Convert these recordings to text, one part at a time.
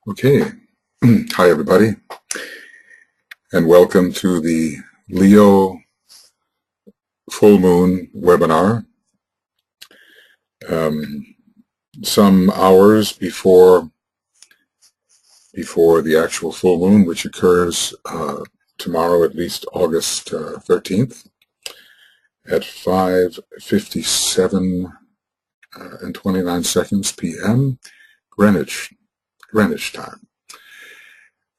Okay. Hi, everybody, and welcome to the Leo full moon webinar. Um, some hours before the actual full moon, which occurs tomorrow, at least August 13th, at 5:57 and 29 seconds p.m. Greenwich time.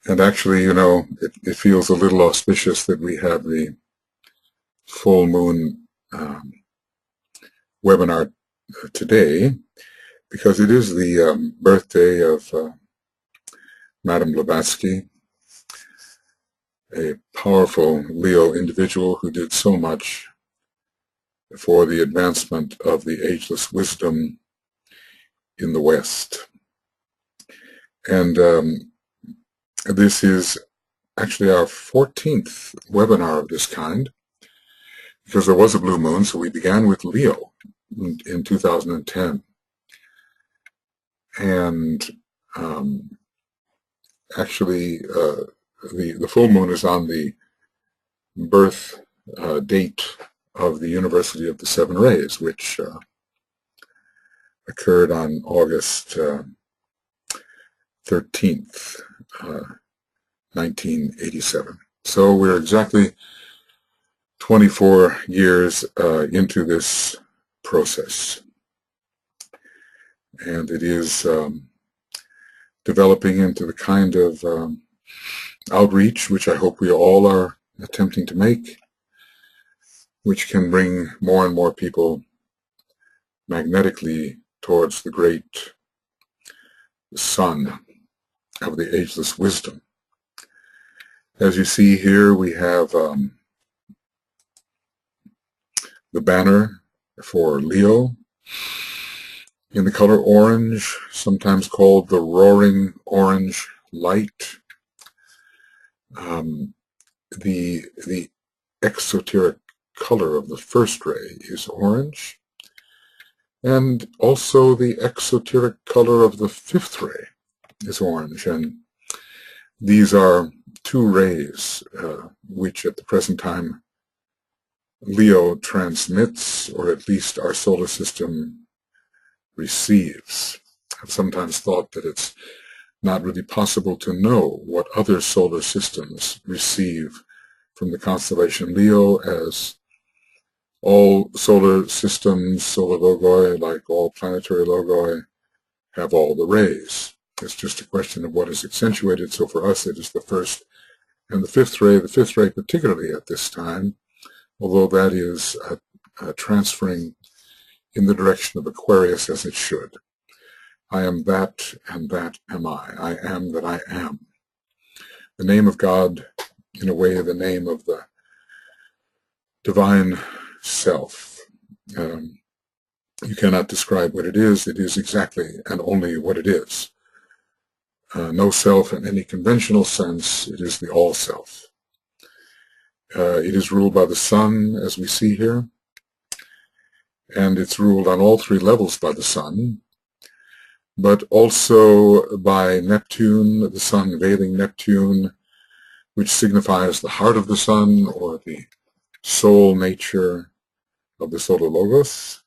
And actually, it feels a little auspicious that we have the full moon webinar today, because it is the birthday of Madame Blavatsky, a powerful Leo individual who did so much for the advancement of the ageless wisdom in the West. And this is actually our 14th webinar of this kind, because there was a blue moon, so we began with Leo in 2010. And actually, the full moon is on the birth date of the University of the Seven Rays, which occurred on August 13th, 1987. So we're exactly 24 years into this process. And it is developing into the kind of outreach which I hope we all are attempting to make, which can bring more and more people magnetically towards the great sun of the ageless wisdom. As you see here, we have the banner for Leo in the color orange, sometimes called the roaring orange light. The exoteric color of the first ray is orange, and also the exoteric color of the fifth ray is orange. And these are two rays which at the present time Leo transmits, or at least our solar system receives. I've sometimes thought that it's not really possible to know what other solar systems receive from the constellation Leo, as all solar systems, solar logoi, like all planetary logoi, have all the rays. It's just a question of what is accentuated. So for us, it is the first and the fifth ray particularly at this time, although that is transferring in the direction of Aquarius as it should. I am that, and that am I. I am that I am. The name of God, in a way, the name of the divine self. You cannot describe what it is. It is exactly and only what it is. No self in any conventional sense. It is the all-self. It is ruled by the sun, as we see here, and it's ruled on all three levels by the sun, but also by Neptune, the sun veiling Neptune, which signifies the heart of the sun, or the soul nature of the solar logos,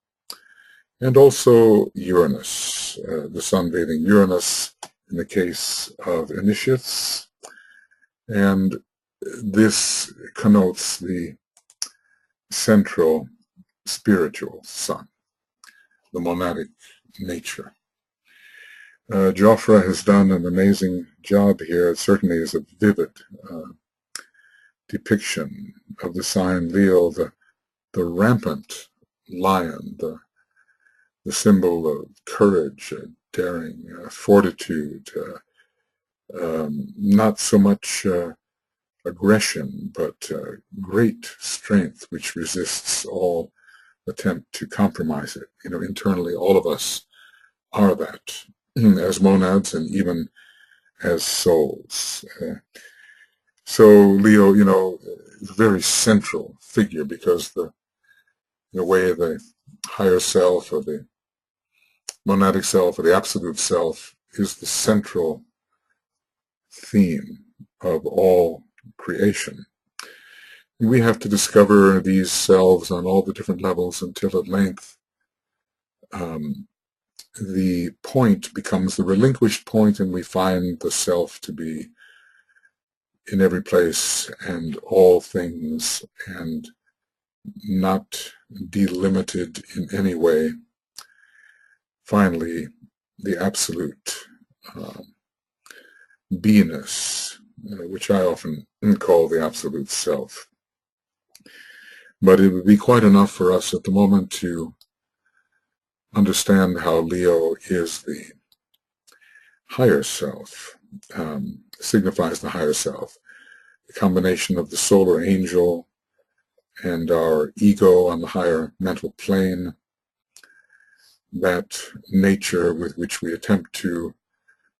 and also Uranus, the sun veiling Uranus in the case of initiates. And this connotes the central spiritual sun, the monadic nature. Joffre has done an amazing job here. It certainly is a vivid depiction of the sign Leo, the rampant lion, the symbol of courage, daring, fortitude, not so much aggression, but great strength which resists all attempt to compromise it. Internally, all of us are that, as monads and even as souls. So Leo, is a very central figure, because the way the higher self, or the monadic self, or the absolute self, is the central theme of all creation. We have to discover these selves on all the different levels until at length the point becomes the relinquished point, and we find the self to be in every place and all things and not delimited in any way. Finally, the absolute beingness, which I often call the absolute self. But it would be quite enough for us at the moment to understand how Leo is the higher self, signifies the higher self, the combination of the solar angel and our ego on the higher mental plane, that nature with which we attempt to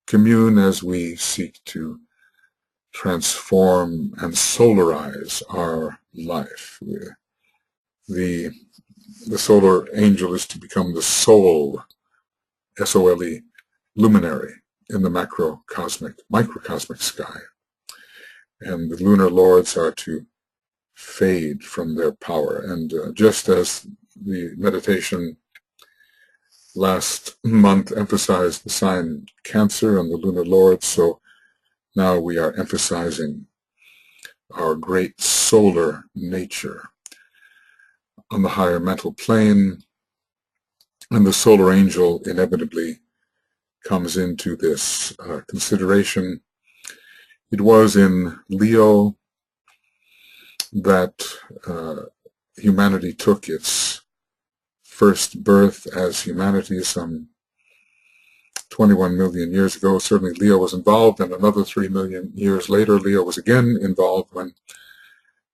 commune as we seek to transform and solarize our life. The solar angel is to become the soul, S-O-L-E, luminary in the microcosmic sky. And the lunar lords are to fade from their power. And just as the meditation last month emphasized the sign Cancer and the lunar lords, so now we are emphasizing our great solar nature on the higher mental plane, and the solar angel inevitably comes into this consideration. It was in Leo that humanity took its first birth as humanity some 21 million years ago. Certainly Leo was involved, and another 3 million years later Leo was again involved when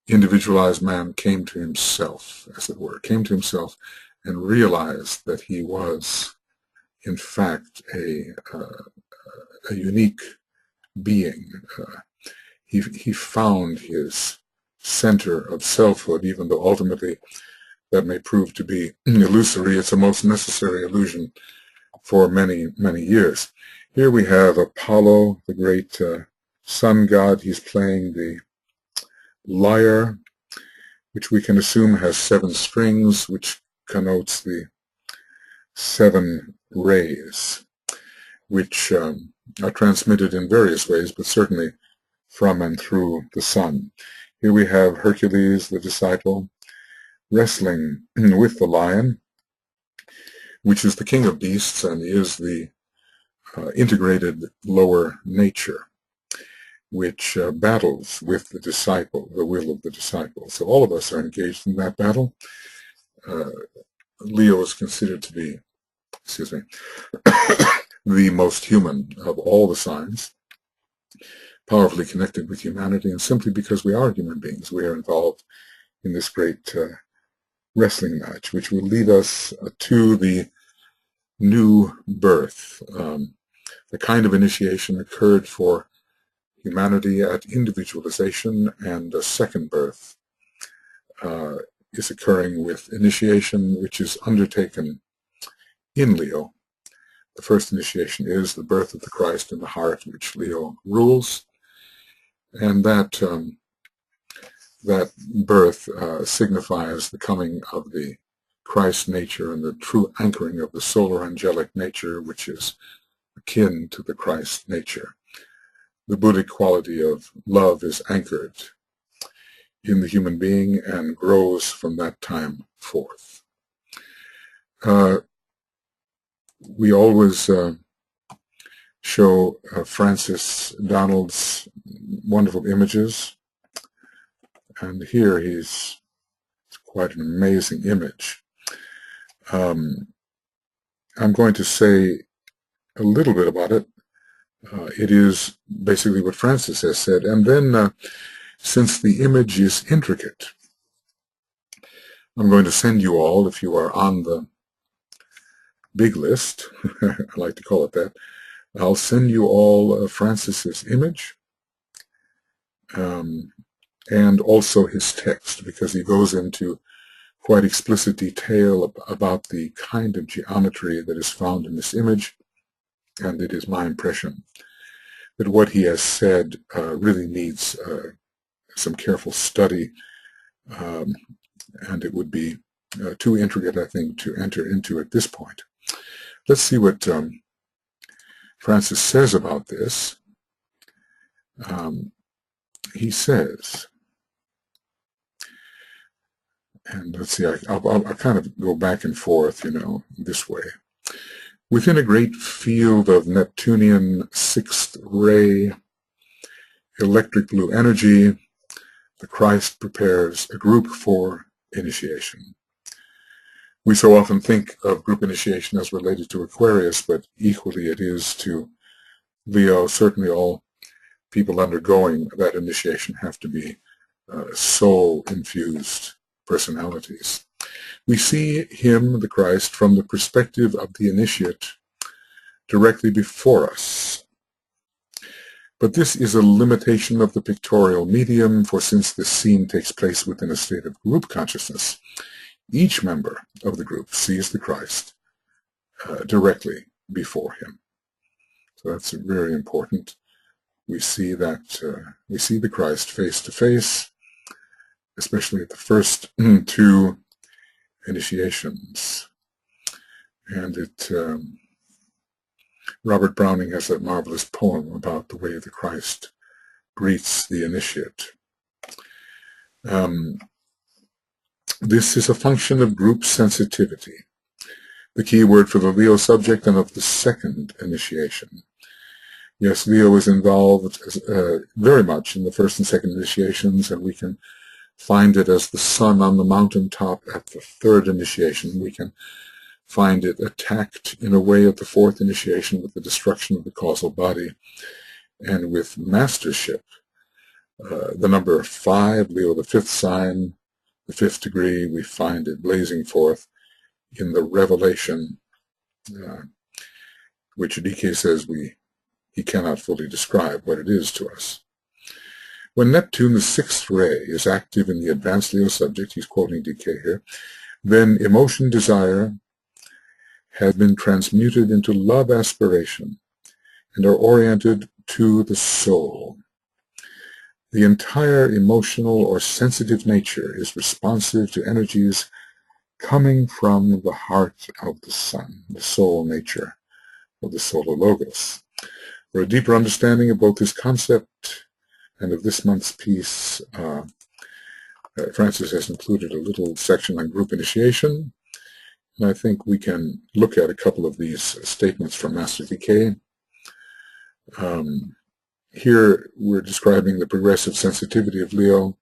individualized man came to himself, as it were, came to himself and realized that he was, in fact, a unique being. He found his center of selfhood, even though ultimately that may prove to be illusory. It's a most necessary illusion for many, many years. Here we have Apollo, the great sun god. He's playing the lyre, which we can assume has 7 strings, which connotes the 7 rays, which are transmitted in various ways, but certainly from and through the sun. Here we have Hercules, the disciple, wrestling with the lion, which is the king of beasts and is the integrated lower nature, which battles with the disciple, the will of the disciple. So all of us are engaged in that battle. Leo is considered to be, the most human of all the signs, powerfully connected with humanity, and simply because we are human beings, we are involved in this great wrestling match, which will lead us to the new birth. The kind of initiation occurred for humanity at individualization, and a second birth is occurring with initiation, which is undertaken in Leo. The first initiation is the birth of the Christ in the heart, which Leo rules, and that birth signifies the coming of the Christ nature and the true anchoring of the solar angelic nature, which is akin to the Christ nature. The Buddhic quality of love is anchored in the human being and grows from that time forth. We always show Francis Donald's wonderful images, and here he's quite an amazing image. I'm going to say a little bit about it. It is basically what Francis has said, and then since the image is intricate, I'm going to send you all, if you are on the big list, I like to call it that, I'll send you all Francis's image and also his text, because he goes into quite explicit detail about the kind of geometry that is found in this image, and it is my impression that what he has said really needs some careful study, and it would be too intricate, I think, to enter into at this point. Let's see what Francis says about this. He says, and let's see, I'll kind of go back and forth, this way. Within a great field of Neptunian sixth ray electric blue energy, the Christ prepares a group for initiation. We so often think of group initiation as related to Aquarius, but equally it is to Leo. Certainly all people undergoing that initiation have to be soul-infused personalities. We see him, the Christ, from the perspective of the initiate directly before us. But this is a limitation of the pictorial medium, for since this scene takes place within a state of group consciousness, each member of the group sees the Christ directly before him. So that's very important. We see that we see the Christ face to face, especially at the first two initiations. And Robert Browning has that marvelous poem about the way the Christ greets the initiate. This is a function of group sensitivity, the key word for the Leo subject and of the second initiation. Yes, Leo is involved very much in the first and second initiations, and we can find it as the sun on the mountaintop at the third initiation. We can find it attacked in a way at the fourth initiation with the destruction of the causal body, and with mastership, the number 5, Leo the fifth sign, the fifth degree, we find it blazing forth in the revelation, which DK says he cannot fully describe what it is to us. When Neptune, the sixth ray, is active in the advanced Leo subject, he's quoting DK here, then emotion desire has been transmuted into love aspiration and are oriented to the soul. The entire emotional or sensitive nature is responsive to energies coming from the heart of the sun, the soul nature of the solar logos. For a deeper understanding of both this concept and of this month's piece, Francis has included a little section on group initiation, and I think we can look at a couple of these statements from Master DK. Here we're describing the progressive sensitivity of Leo.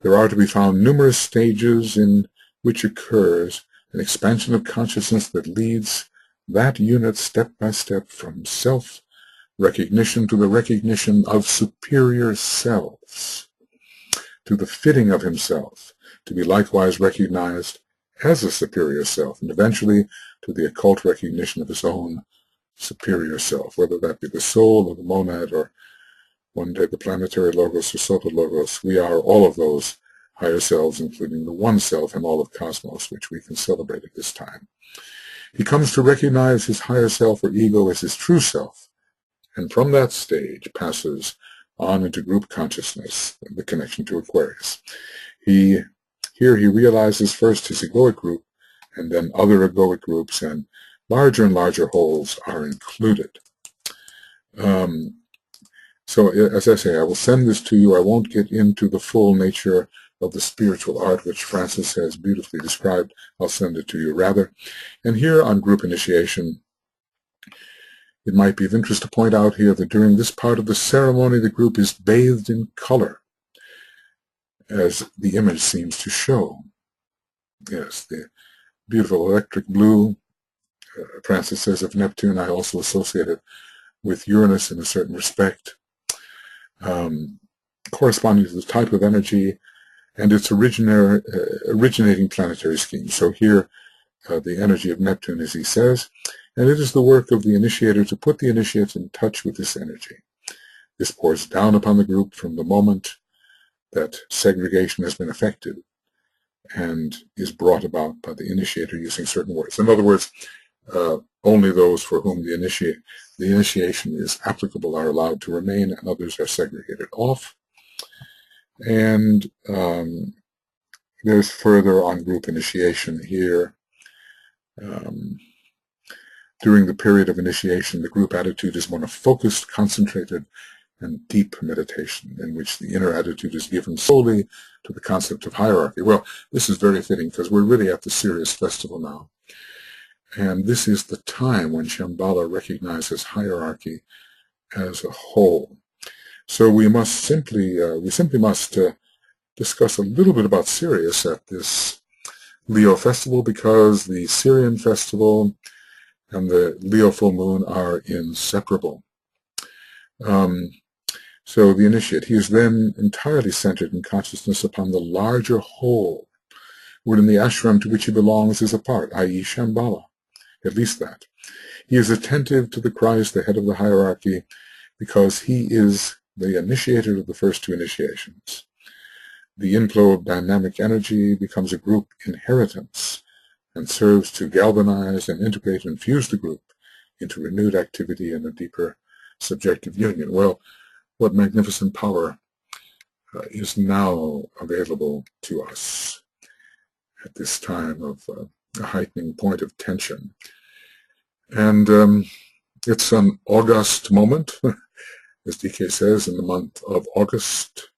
There are to be found numerous stages in which occurs an expansion of consciousness that leads that unit step by step from self-recognition to the recognition of superior selves, to the fitting of himself to be likewise recognized as a superior self, and eventually to the occult recognition of his own superior self, whether that be the soul or the monad or one day the planetary logos or solar logos. We are all of those higher selves, including the one self in all of cosmos, which we can celebrate at this time. He comes to recognize his higher self or ego as his true self, and from that stage passes on into group consciousness, the connection to Aquarius. Here he realizes first his egoic group, and then other egoic groups, and larger wholes are included. So, as I say, I will send this to you. I won't get into the full nature of the spiritual art, which Francis has beautifully described. I'll send it to you, rather. And here on group initiation, it might be of interest to point out here that during this part of the ceremony, the group is bathed in color, as the image seems to show. Yes, the beautiful electric blue, Francis says of Neptune, I also associate it with Uranus in a certain respect, corresponding to the type of energy and its originating planetary scheme. So here, the energy of Neptune, as he says, and it is the work of the initiator to put the initiate in touch with this energy. This pours down upon the group from the moment that segregation has been effected and is brought about by the initiator using certain words. In other words, only those for whom the the initiation is applicable are allowed to remain and others are segregated off. And there's further on group initiation here. During the period of initiation, the group attitude is one of focused, concentrated, and deep meditation, in which the inner attitude is given solely to the concept of hierarchy. Well, this is very fitting because we're really at the SIRIUS festival now. And this is the time when Shambhala recognizes hierarchy as a whole. So we simply must discuss a little bit about SIRIUS at this Leo festival, because the Syrian festival and the Leo full moon are inseparable. So the initiate, he is then entirely centered in consciousness upon the larger whole, wherein the ashram to which he belongs is a part, i.e. Shambhala, at least that. He is attentive to the Christ, the head of the hierarchy, because he is the initiator of the first two initiations. The inflow of dynamic energy becomes a group inheritance and serves to galvanize and integrate and fuse the group into renewed activity and a deeper subjective union. Well, what magnificent power is now available to us at this time of a heightening point of tension. And it's an august moment, as DK says, in the month of August,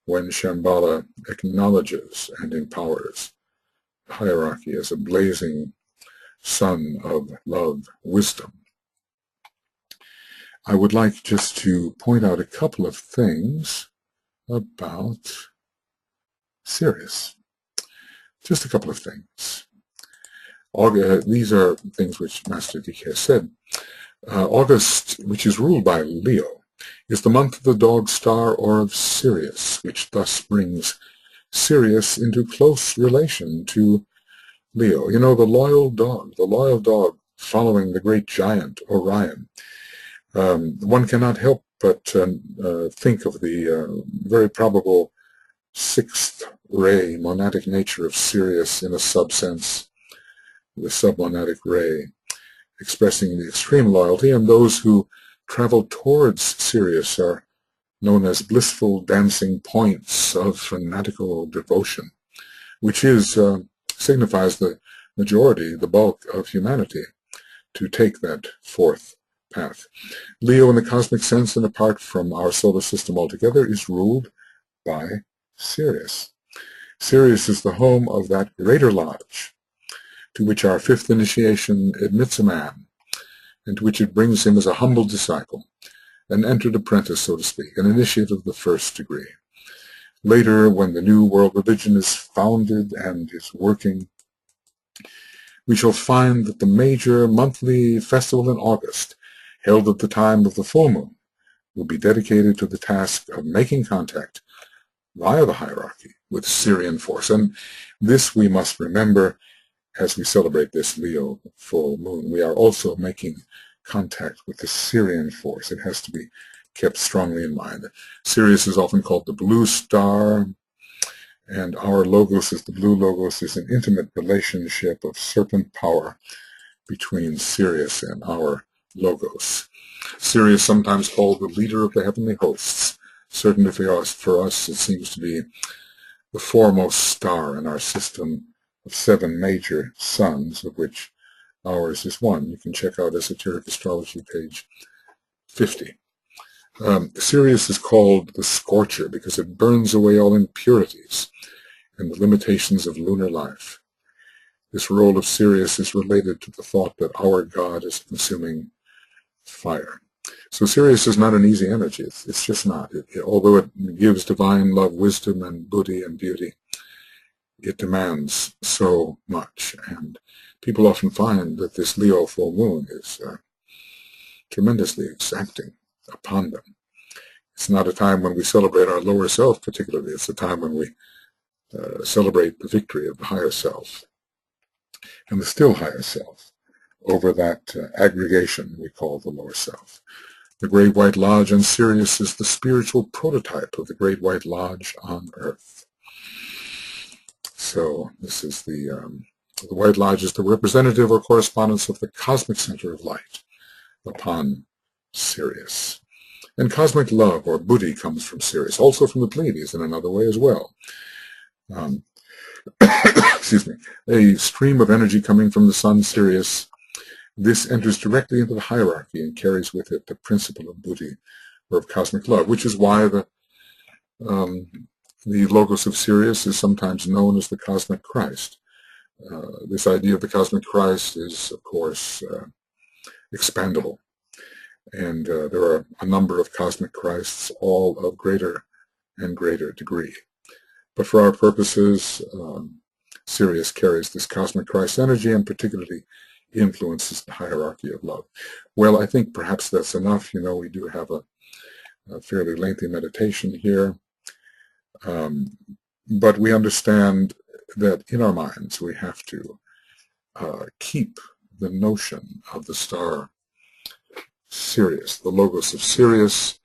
when Shambhala acknowledges and empowers hierarchy as a blazing sun of love, wisdom. I would like just to point out a couple of things about SIRIUS. Just a couple of things. These are things which Master DK said. August, which is ruled by Leo, is the month of the dog star or of SIRIUS, which thus brings SIRIUS into close relation to Leo. You know, the loyal dog following the great giant Orion. One cannot help but think of the very probable sixth ray, monadic nature of SIRIUS in a subsense, the submonadic ray, expressing the extreme loyalty, and those who travel towards SIRIUS are known as blissful dancing points of fanatical devotion, which signifies the majority, the bulk of humanity, to take that fourth path. Leo, in the cosmic sense and apart from our solar system altogether, is ruled by SIRIUS. SIRIUS is the home of that greater lodge to which our fifth initiation admits a man, and to which it brings him as a humble disciple, an entered apprentice, so to speak, an initiate of the first degree. Later, when the new world religion is founded and is working, we shall find that the major monthly festival in August, held at the time of the full moon, will be dedicated to the task of making contact via the hierarchy with Syrian force. And this we must remember as we celebrate this Leo full moon. We are also making contact with the Syrian force. It has to be kept strongly in mind. Sirius is often called the blue star, and our logos is the blue logos, is an intimate relationship of serpent power between Sirius and our logos. Sirius, sometimes called the leader of the heavenly hosts. Certainly for us it seems to be the foremost star in our system of 7 major suns, of which ours is one. You can check out Esoteric Astrology, page 50. Sirius is called the Scorcher because it burns away all impurities and the limitations of lunar life. This role of Sirius is related to the thought that our God is consuming fire. So Sirius is not an easy energy. It's just not. Although it gives divine love, wisdom, and buddhi and beauty, it demands so much. And people often find that this Leo full moon is tremendously exacting upon them. It's not a time when we celebrate our lower self particularly. It's a time when we celebrate the victory of the higher self and the still higher self over that aggregation we call the lower self. The Great White Lodge on Sirius is the spiritual prototype of the Great White Lodge on Earth. So this is the White Lodge is the representative or correspondence of the cosmic center of light, upon Sirius. And cosmic love, or buddhi, comes from Sirius, also from the Pleiades in another way as well. Excuse me. A stream of energy coming from the sun, Sirius. This enters directly into the hierarchy and carries with it the principle of buddhi, or of cosmic love, which is why the logos of Sirius is sometimes known as the cosmic Christ. This idea of the cosmic Christ is, of course, expandable. And there are a number of cosmic Christs, all of greater and greater degree. But for our purposes, Sirius carries this cosmic Christ energy and particularly influences the hierarchy of love. Well, I think perhaps that's enough. You know, we do have a fairly lengthy meditation here. But we understand that in our minds we have to keep the notion of the star Sirius, the logos of Sirius,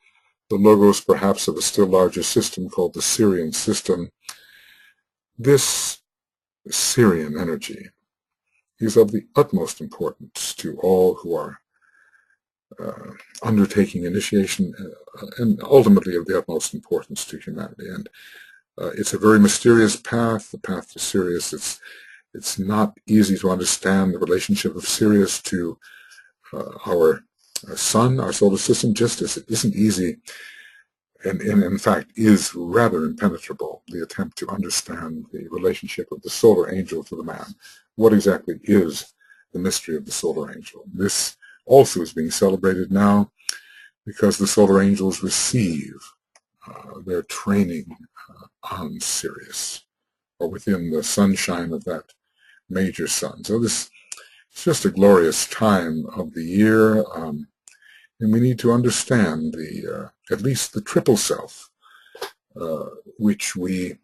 the logos perhaps of a still larger system called the Sirian system. This Sirian energy is of the utmost importance to all who are undertaking initiation, and ultimately of the utmost importance to humanity. And it's a very mysterious path, the path to Sirius. It's not easy to understand the relationship of Sirius to our sun, our solar system, just as it isn't easy, and in fact is rather impenetrable, the attempt to understand the relationship of the solar angel to the man. What exactly is the mystery of the solar angel? This also is being celebrated now because the solar angels receive their training on Sirius, or within the sunshine of that major sun. So this is just a glorious time of the year, and we need to understand at least the triple self, which we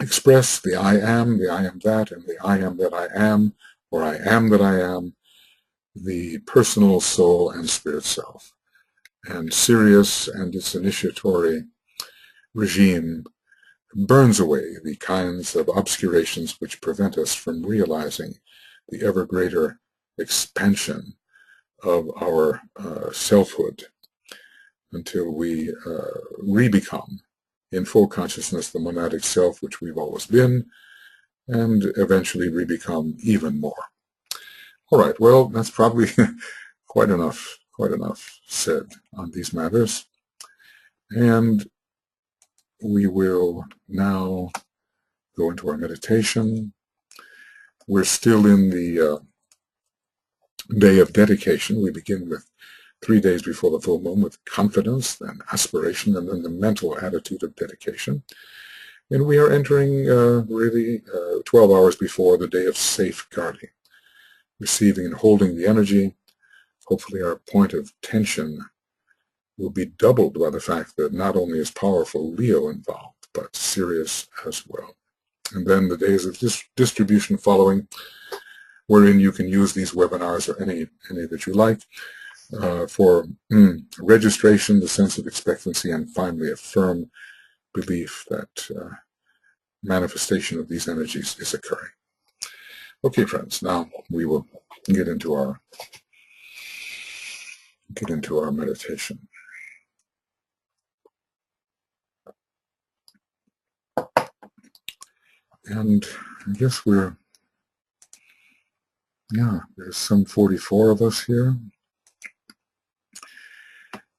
express, the I am that, and the I am that I am, or I am that I am, the personal soul and spirit self. And Sirius and its initiatory regime burns away the kinds of obscurations which prevent us from realizing the ever greater expansion of our selfhood until we re-become in full consciousness the monadic self which we've always been, and eventually re-become even more. All right, well, that's probably quite enough said on these matters. And we will now go into our meditation. We're still in the day of dedication. We begin with 3 days before the full moon with confidence, then aspiration, and then the mental attitude of dedication. And we are entering really 12 hours before the day of safeguarding, receiving and holding the energy. Hopefully our point of tension will be doubled by the fact that not only is powerful Leo involved, but Sirius as well. And then the days of distribution following, wherein you can use these webinars or any that you like for registration, the sense of expectancy, and finally a firm belief that manifestation of these energies is occurring. Okay, friends, now we will get into our meditation. And I guess there's some 44 of us here.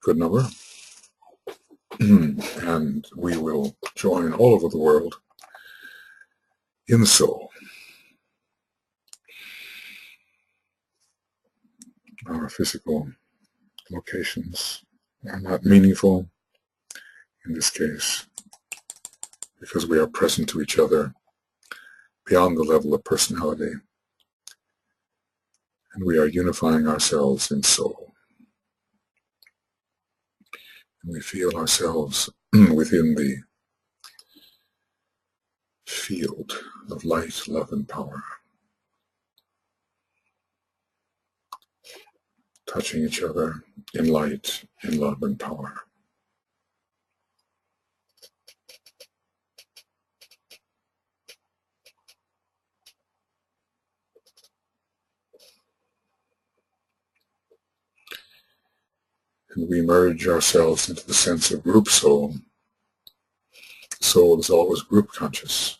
Good number. And we will join all over the world in the soul. Our physical locations are not meaningful in this case because we are present to each other beyond the level of personality, and we are unifying ourselves in soul. And we feel ourselves within the field of light, love, and power, touching each other in light, in love, and power. and we merge ourselves into the sense of group soul. Soul is always group conscious.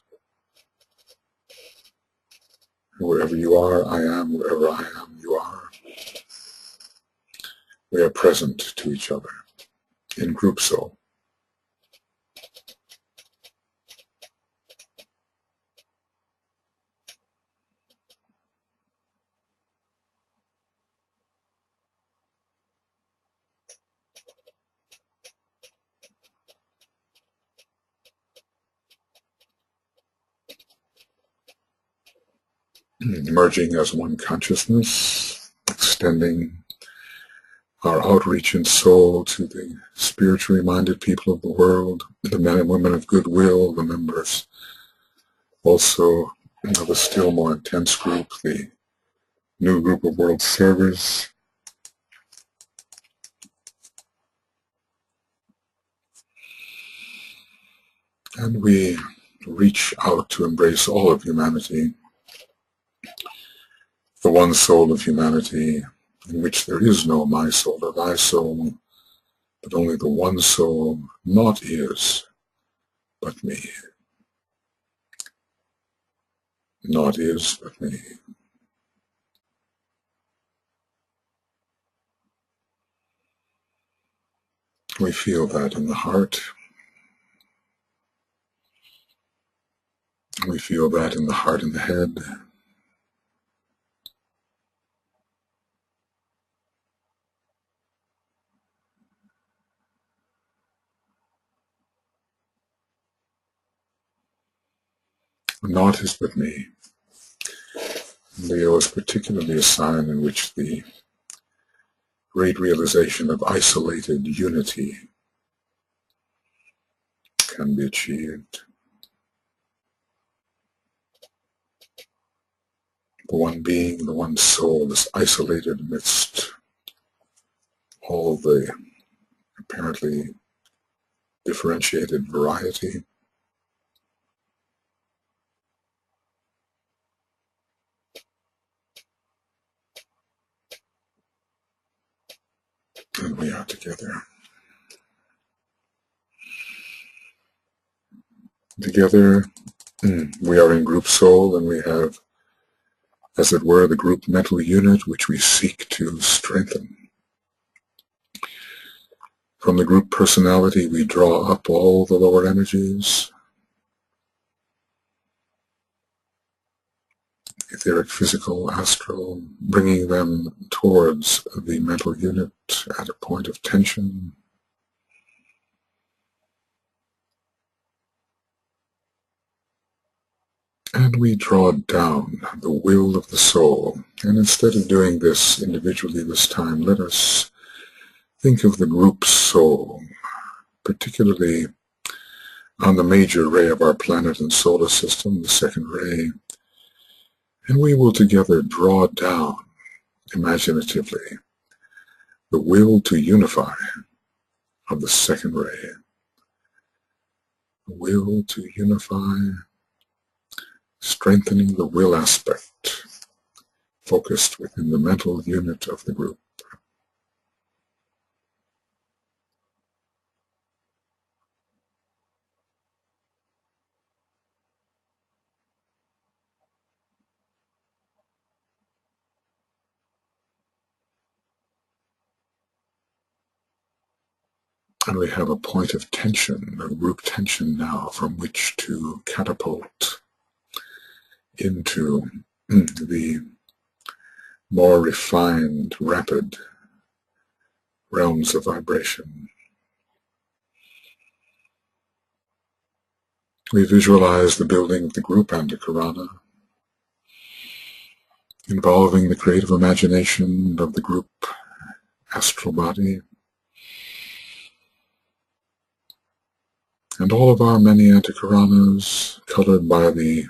Wherever you are, I am. Wherever I am, you are. We are present to each other in group soul. Merging as one consciousness, extending our outreach in soul to the spiritually minded people of the world, the men and women of goodwill, the members also of a still more intense group, the new group of world servers. And we reach out to embrace all of humanity, the one soul of humanity, in which there is no my soul or thy soul, but only the one soul, naught is but me. Naught is but me. We feel that in the heart. We feel that in the heart and the head. Naught is but me. Leo is particularly a sign in which the great realization of isolated unity can be achieved. The one being, the one soul is isolated amidst all the apparently differentiated variety. And we are together. Together, we are in group soul, and we have, as it were, the group mental unit which we seek to strengthen. From the group personality, we draw up all the lower energies, etheric, physical, astral, bringing them towards the mental unit at a point of tension. And we draw down the will of the soul. And instead of doing this individually this time, let us think of the group soul, particularly on the major ray of our planet and solar system, the second ray. And we will together draw down, imaginatively, the will to unify of the second ray. The will to unify, strengthening the will aspect, focused within the mental unit of the group. And we have a point of tension, a group tension now, from which to catapult into the more refined, rapid realms of vibration. We visualize the building of the group Antakarana, involving the creative imagination of the group astral body, and all of our many Antakaranas colored by the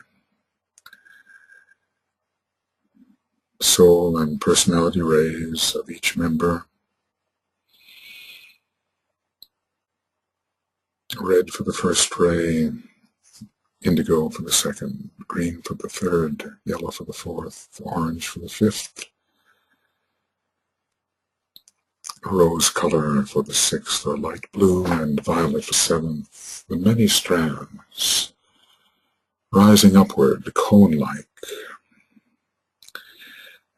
soul and personality rays of each member. Red for the first ray, indigo for the second, green for the third, yellow for the fourth, orange for the fifth, rose color for the 6th, or light blue and violet for 7th, the many strands rising upward, cone-like,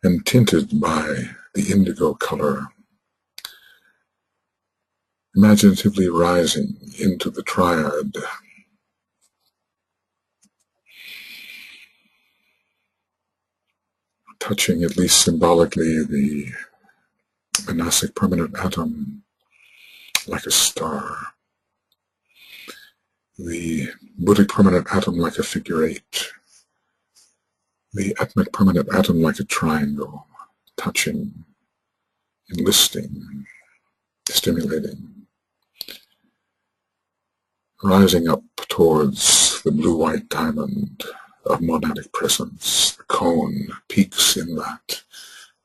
and tinted by the indigo color, imaginatively rising into the triad, touching, at least symbolically, the monastic permanent atom like a star, the Buddhic permanent atom like a figure 8, the Atmic permanent atom like a triangle, touching, enlisting, stimulating, rising up towards the blue-white diamond of monadic presence. The cone peaks in that,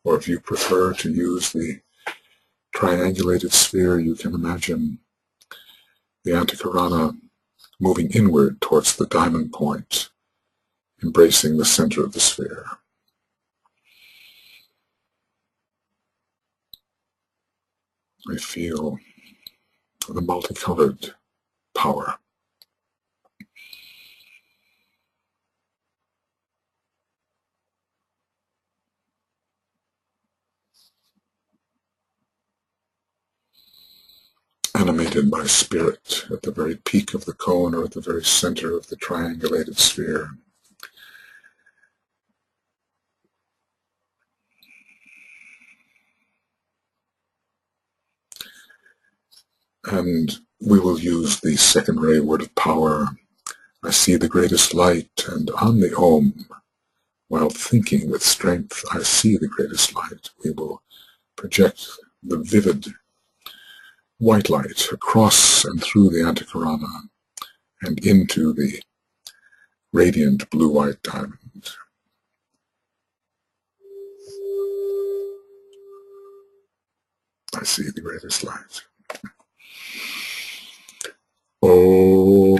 or if you prefer to use the triangulated sphere, you can imagine the Antikarana moving inward towards the diamond point, embracing the center of the sphere. I feel the multicolored power. Animated by spirit at the very peak of the cone, or at the very center of the triangulated sphere. And we will use the second ray word of power. I see the greatest light, and on the Om, while thinking with strength, I see the greatest light. We will project the vivid white light across and through the Antikarana and into the radiant blue-white diamond. I see the greatest light. Oh.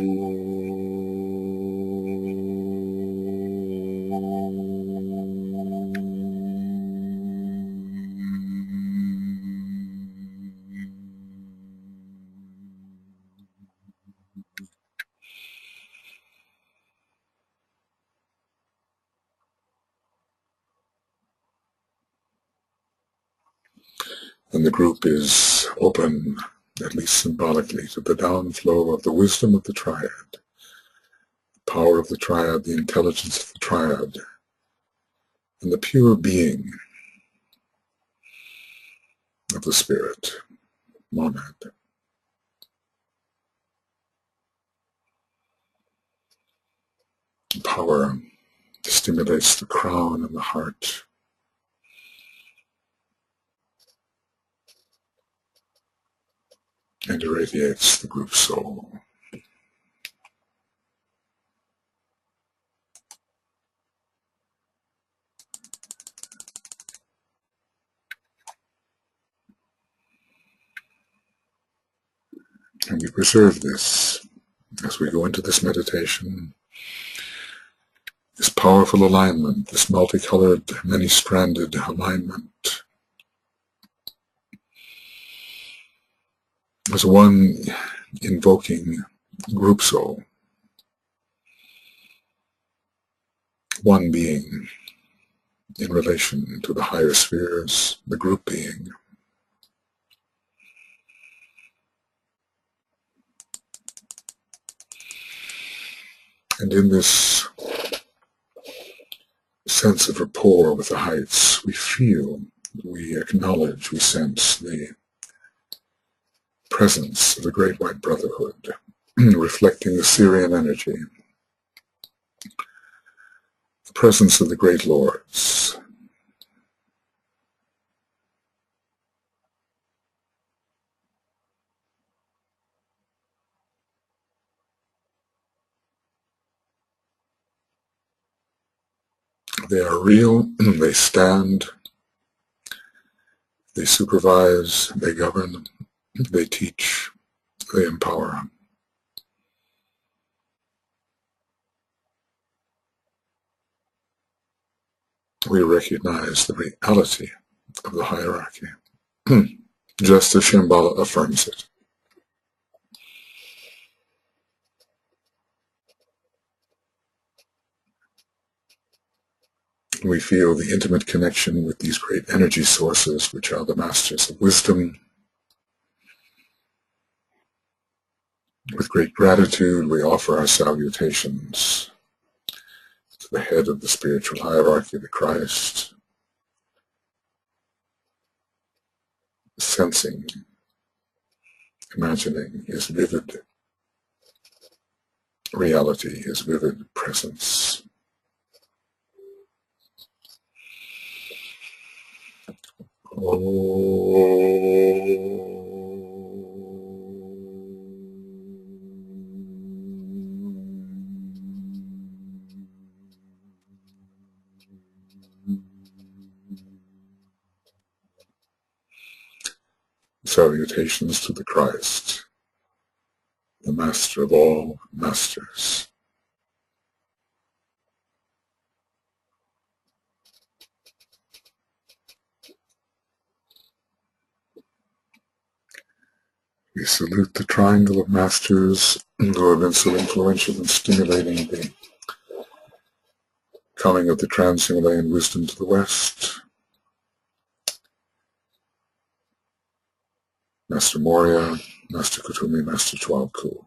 And the group is open, at least symbolically, to the downflow of the wisdom of the triad, the power of the triad, the intelligence of the triad, and the pure being of the spirit, monad. Power stimulates the crown and the heart, and irradiates the group soul. And we preserve this as we go into this meditation, this powerful alignment, this multicolored, many-stranded alignment, as one invoking group soul, one being in relation to the higher spheres, the group being. And in this sense of rapport with the heights, we feel, we acknowledge, we sense the presence of the Great White Brotherhood, reflecting the Syrian energy, the presence of the Great Lords, they are real, they stand, they supervise, they govern, they teach, they empower. We recognize the reality of the hierarchy. just as Shambhala affirms it. We feel the intimate connection with these great energy sources, which are the masters of wisdom. With great gratitude, we offer our salutations to the head of the spiritual hierarchy, the Christ, sensing, imagining his vivid reality, his vivid presence. Salutations to the Christ, the master of all masters. We salute the triangle of masters who have been so influential in stimulating the coming of the trans-Himalayan wisdom to the West. Master Moria, Master Kutumi, Master Chualku.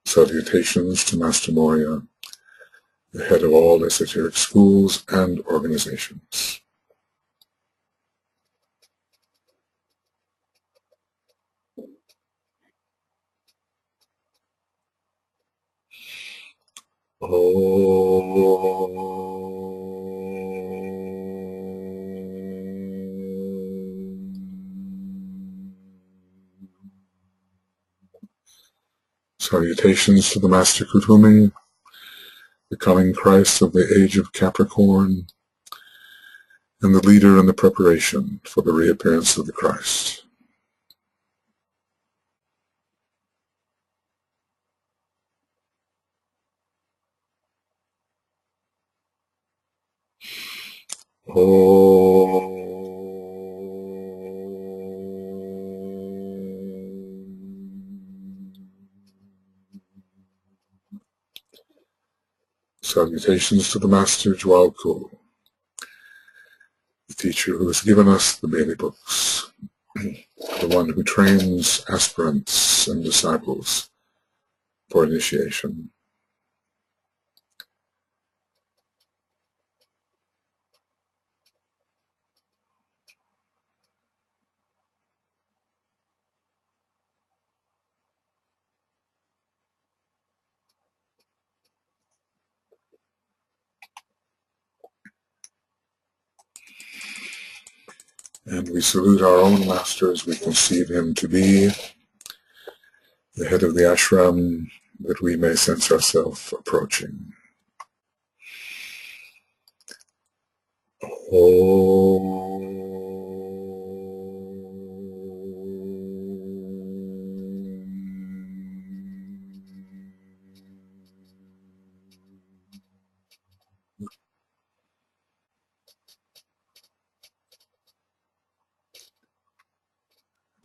Salutations to Master Moria, the head of all esoteric schools and organizations. Salutations to the Master Kutumi, the coming Christ of the age of Capricorn, and the leader in the preparation for the reappearance of the Christ. Salutations to the Master Jualku, the teacher who has given us the Bailey books, the one who trains aspirants and disciples for initiation. And we salute our own master as we conceive him to be the head of the ashram, that we may sense ourselves approaching.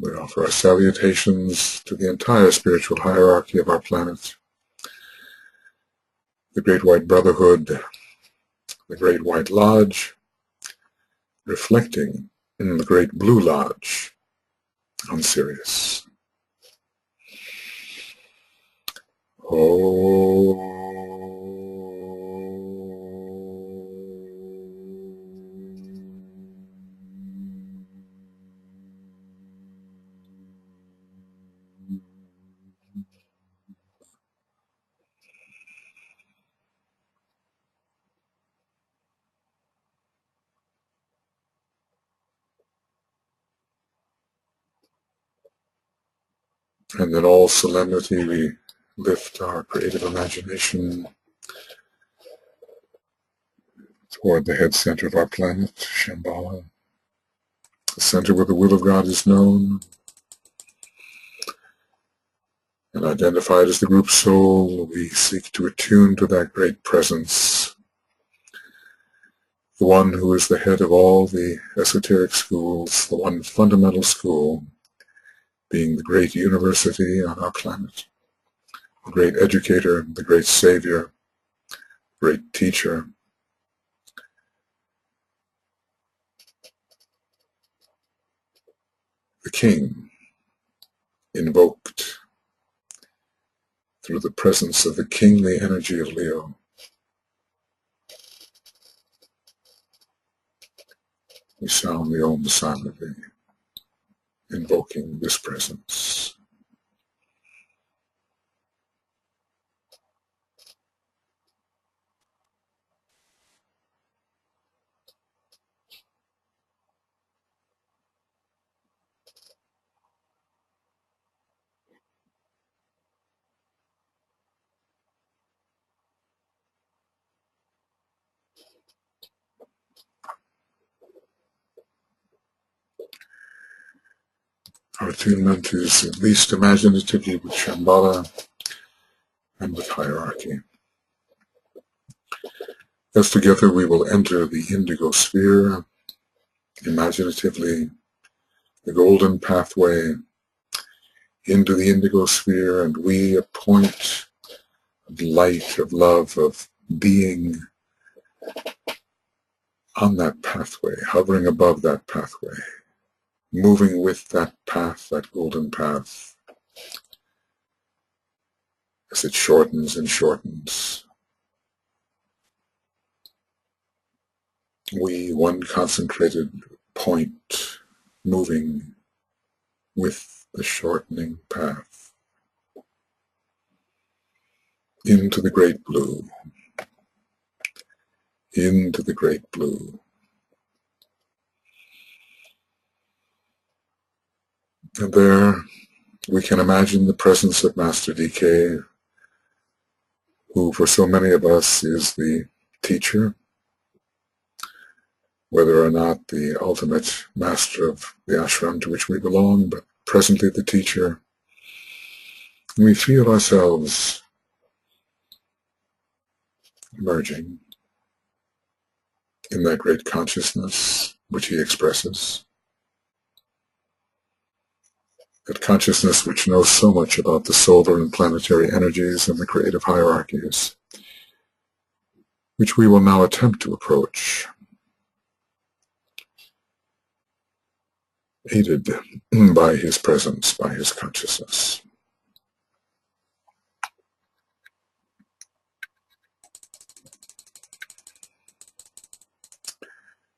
We offer our salutations to the entire spiritual hierarchy of our planet, the Great White Brotherhood, the Great White Lodge, reflecting in the Great Blue Lodge on Sirius. And in all solemnity, we lift our creative imagination toward the head center of our planet, Shambhala, the center where the will of God is known and identified as the group soul. We seek to attune to that great presence, the one who is the head of all the esoteric schools, the one fundamental school being the great university on our planet, the great educator, the great savior, great teacher. The king, invoked through the presence of the kingly energy of Leo. We sound the Om silently, invoking this presence. Our attunement is at least imaginatively with Shambhala and with hierarchy. As together we will enter the indigo sphere, imaginatively, the golden pathway into the indigo sphere, and we, a point of light, of love, of being on that pathway, hovering above that pathway, moving with that path, that golden path, as it shortens and shortens. We, one concentrated point, moving with the shortening path into the great blue, into the great blue. And there we can imagine the presence of Master DK, who for so many of us is the teacher, whether or not the ultimate master of the ashram to which we belong, but presently the teacher. And we feel ourselves merging in that great consciousness which he expresses, that consciousness which knows so much about the solar and planetary energies and the creative hierarchies, which we will now attempt to approach, aided by his presence, by his consciousness.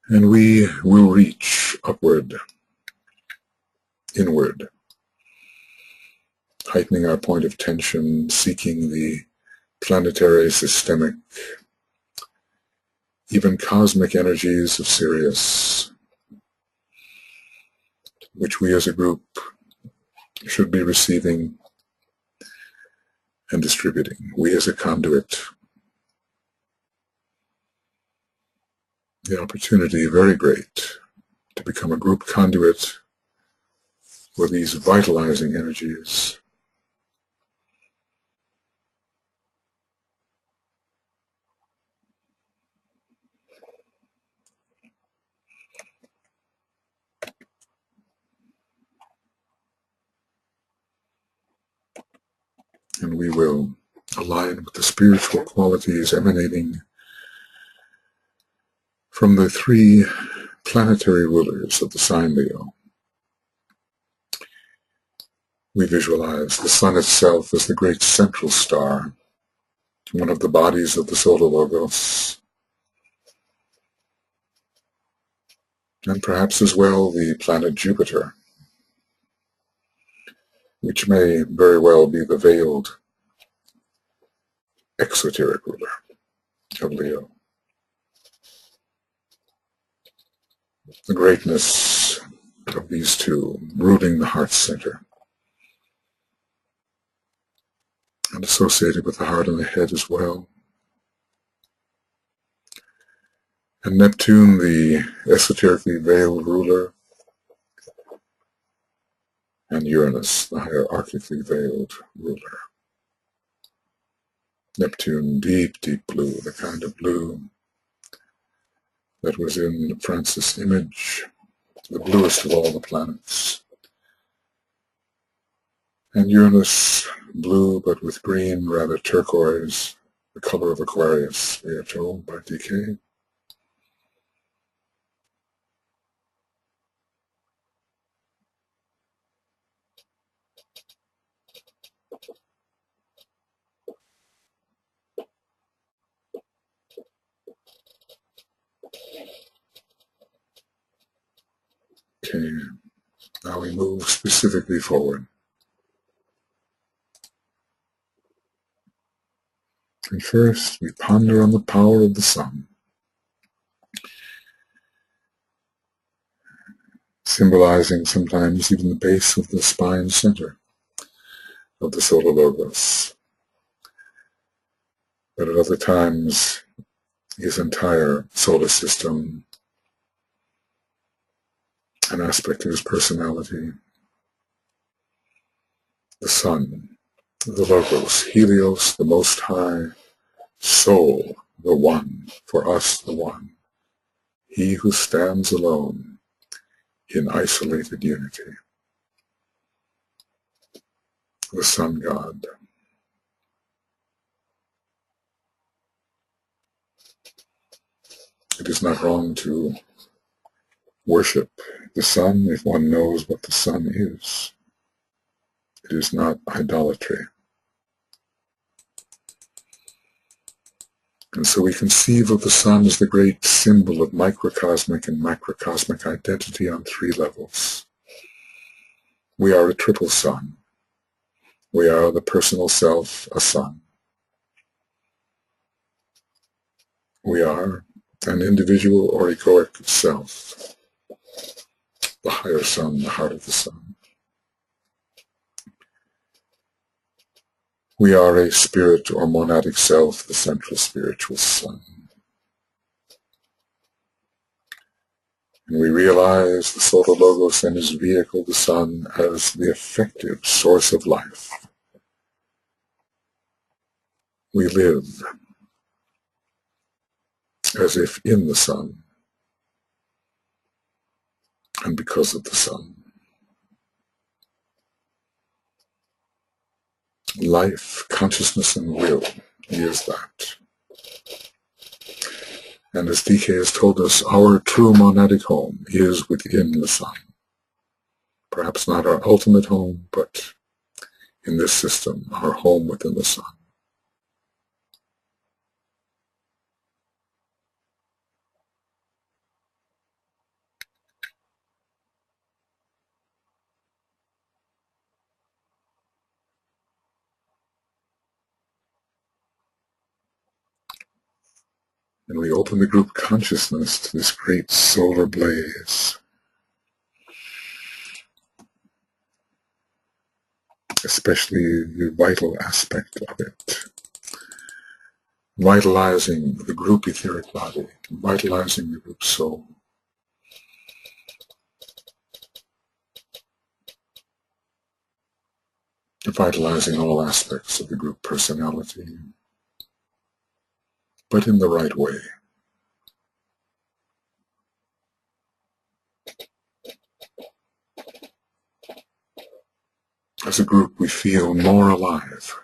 And we will reach upward, inward, heightening our point of tension, seeking the planetary, systemic, even cosmic energies of SIRIUS, which we as a group should be receiving and distributing. We as a conduit. The opportunity very great to become a group conduit for these vitalizing energies. And we will align with the spiritual qualities emanating from the three planetary rulers of the sign Leo. We visualize the sun itself as the great central star, one of the bodies of the solar logos, and perhaps as well the planet Jupiter, which may very well be the veiled exoteric ruler of Leo. The greatness of these two, rooting the heart center. and associated with the heart and the head as well. And Neptune, the esoterically veiled ruler, and Uranus, the hierarchically veiled ruler. Neptune, deep, deep blue, the kind of blue that was in Francis' image, the bluest of all the planets. And Uranus, blue but with green, rather turquoise, the color of Aquarius, we are told by DK. Okay, now we move specifically forward. And first, we ponder on the power of the sun, symbolizing sometimes even the base of the spine center of the solar logos, but at other times his entire solar system, an aspect of his personality, the sun, the logos, Helios, the Most High, Soul, the One, for us the One, he who stands alone in isolated unity, the Sun God. It is not wrong to worship the sun if one knows what the sun is. It is not idolatry. And so we conceive of the sun as the great symbol of microcosmic and macrocosmic identity on three levels. We are a triple sun. We are the personal self, a sun. We are an individual or egoic self, the higher sun, the heart of the sun. We are a spirit or monadic self, the central spiritual sun. And we realize the solar logos and his vehicle, the sun, as the effective source of life. We live as if in the sun and because of the sun. Life, consciousness, and will is that. And as DK has told us, our true monadic home is within the sun. Perhaps not our ultimate home, but in this system, our home within the sun. And we open the group consciousness to this great solar blaze, especially the vital aspect of it, vitalizing the group etheric body, vitalizing the group soul. Vitalizing all aspects of the group personality, but in the right way. As a group, we feel more alive.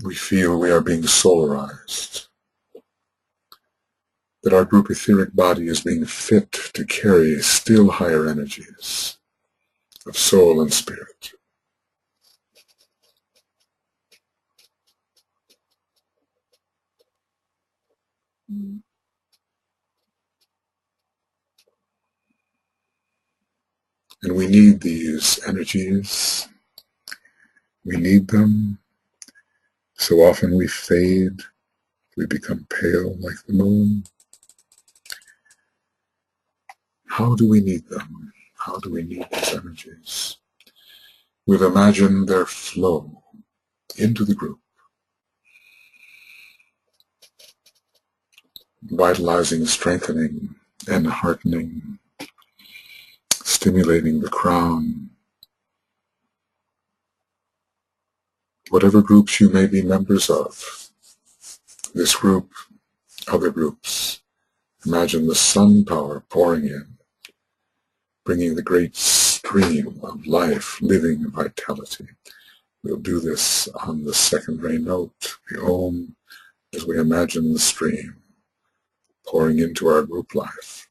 We feel we are being solarized, that our group etheric body is being fit to carry still higher energies of soul and spirit. And we need these energies. We need them. So often we fade. We become pale like the moon. How do we need them? How do we need these energies? We'll imagine their flow into the group, vitalizing, strengthening, and heartening, stimulating the crown. Whatever groups you may be members of, this group, other groups, imagine the sun power pouring in, bringing the great stream of life, living vitality. We'll do this on the second ray note, the Om, as we imagine the stream pouring into our group life.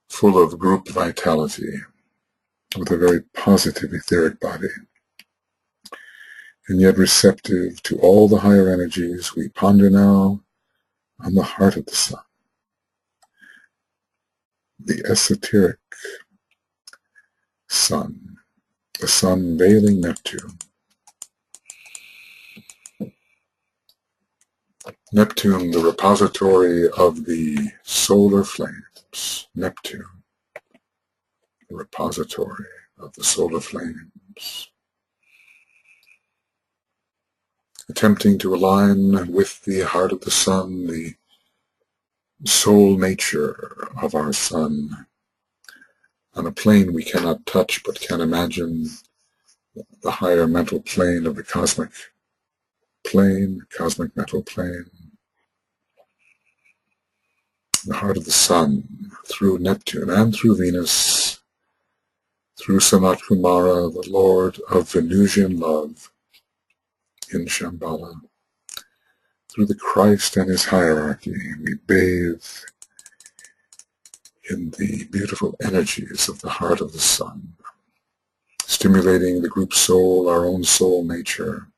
Full of group vitality, with a very positive etheric body, and yet receptive to all the higher energies, we ponder now on the heart of the sun, the esoteric sun, the sun veiling Neptune. Neptune, the repository of the solar flames. Neptune, the repository of the solar flames. Attempting to align with the heart of the sun, the soul nature of our sun, on a plane we cannot touch but can imagine, the higher mental plane of the cosmic plane, cosmic mental plane. The heart of the sun, through Neptune and through Venus, through Sanat Kumara, the Lord of Venusian love in Shambhala, through the Christ and his hierarchy, we bathe in the beautiful energies of the heart of the sun, stimulating the group soul, our own soul nature,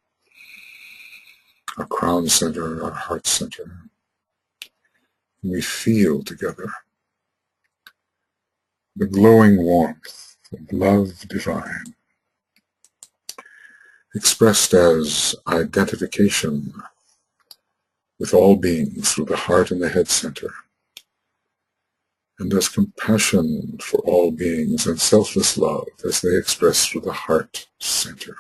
our crown center, our heart center. We feel together the glowing warmth of love divine, expressed as identification with all beings through the heart and the head center, and as compassion for all beings and selfless love as they express through the heart center.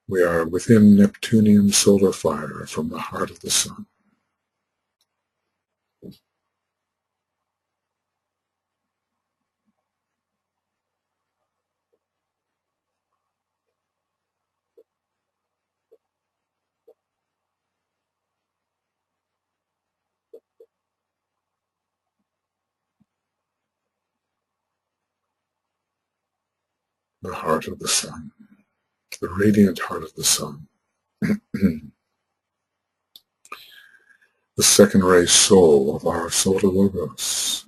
We are within Neptunian solar fire from the heart of the sun. The heart of the sun, the radiant heart of the sun. The second ray soul of our solar logos,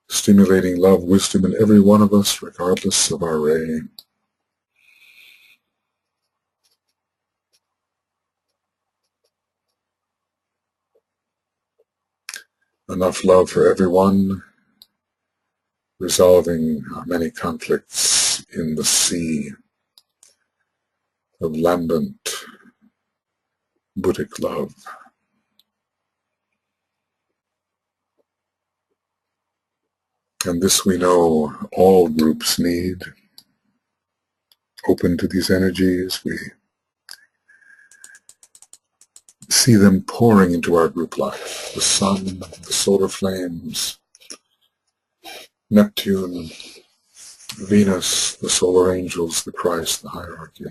stimulating love, wisdom in every one of us, regardless of our ray. Enough love for everyone, resolving many conflicts in the sea of lambent Buddhic love. And this we know all groups need. Open to these energies, we see them pouring into our group life. The sun, the solar flames, Neptune, Venus, the solar angels, the Christ, the hierarchy.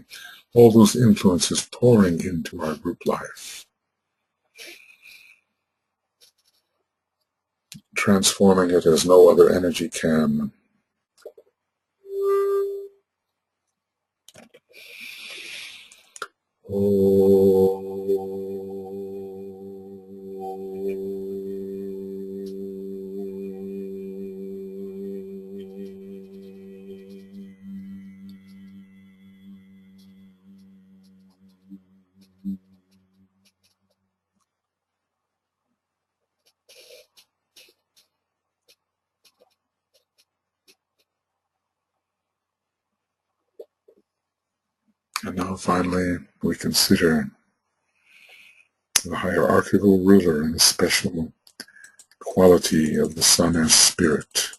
All those influences pouring into our group life, transforming it as no other energy can. Oh. And now finally we consider the hierarchical ruler and the special quality of the sun as spirit,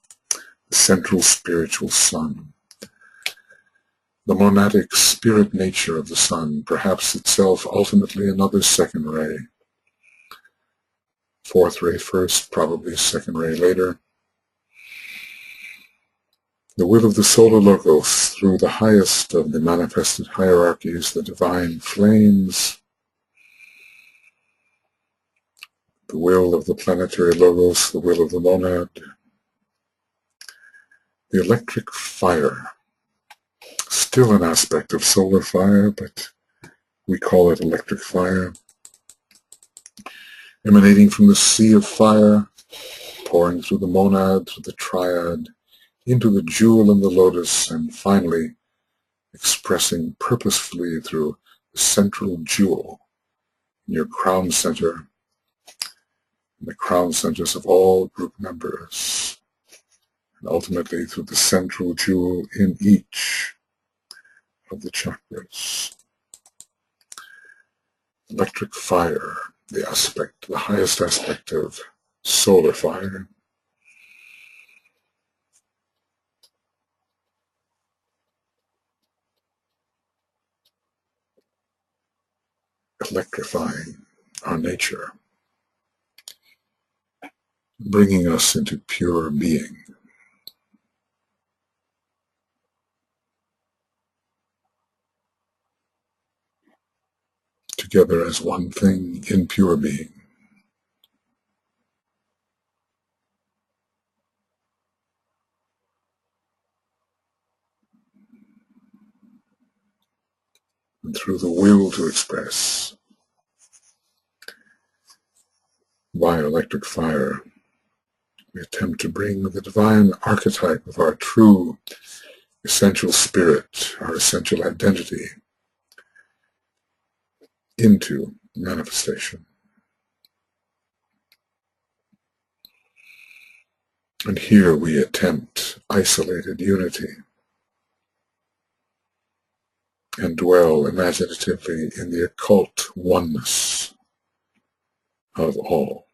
the central spiritual sun, the monadic spirit nature of the sun, perhaps itself ultimately another second ray, fourth ray first, probably second ray later. The will of the solar logos through the highest of the manifested hierarchies, the divine flames, the will of the planetary logos, the will of the monad, the electric fire, still an aspect of solar fire, but we call it electric fire, emanating from the sea of fire, pouring through the monad, through the triad, into the jewel and the lotus, and finally expressing purposefully through the central jewel in your crown center, and the crown centers of all group members, and ultimately through the central jewel in each of the chakras. Electric fire, the highest aspect of solar fire. Electrifying our nature, bringing us into pure being. Together as one thing in pure being. And through the will to express, via electric fire, we attempt to bring the divine archetype of our true essential spirit, our essential identity, into manifestation. And here we attempt isolated unity and dwell imaginatively in the occult oneness of all.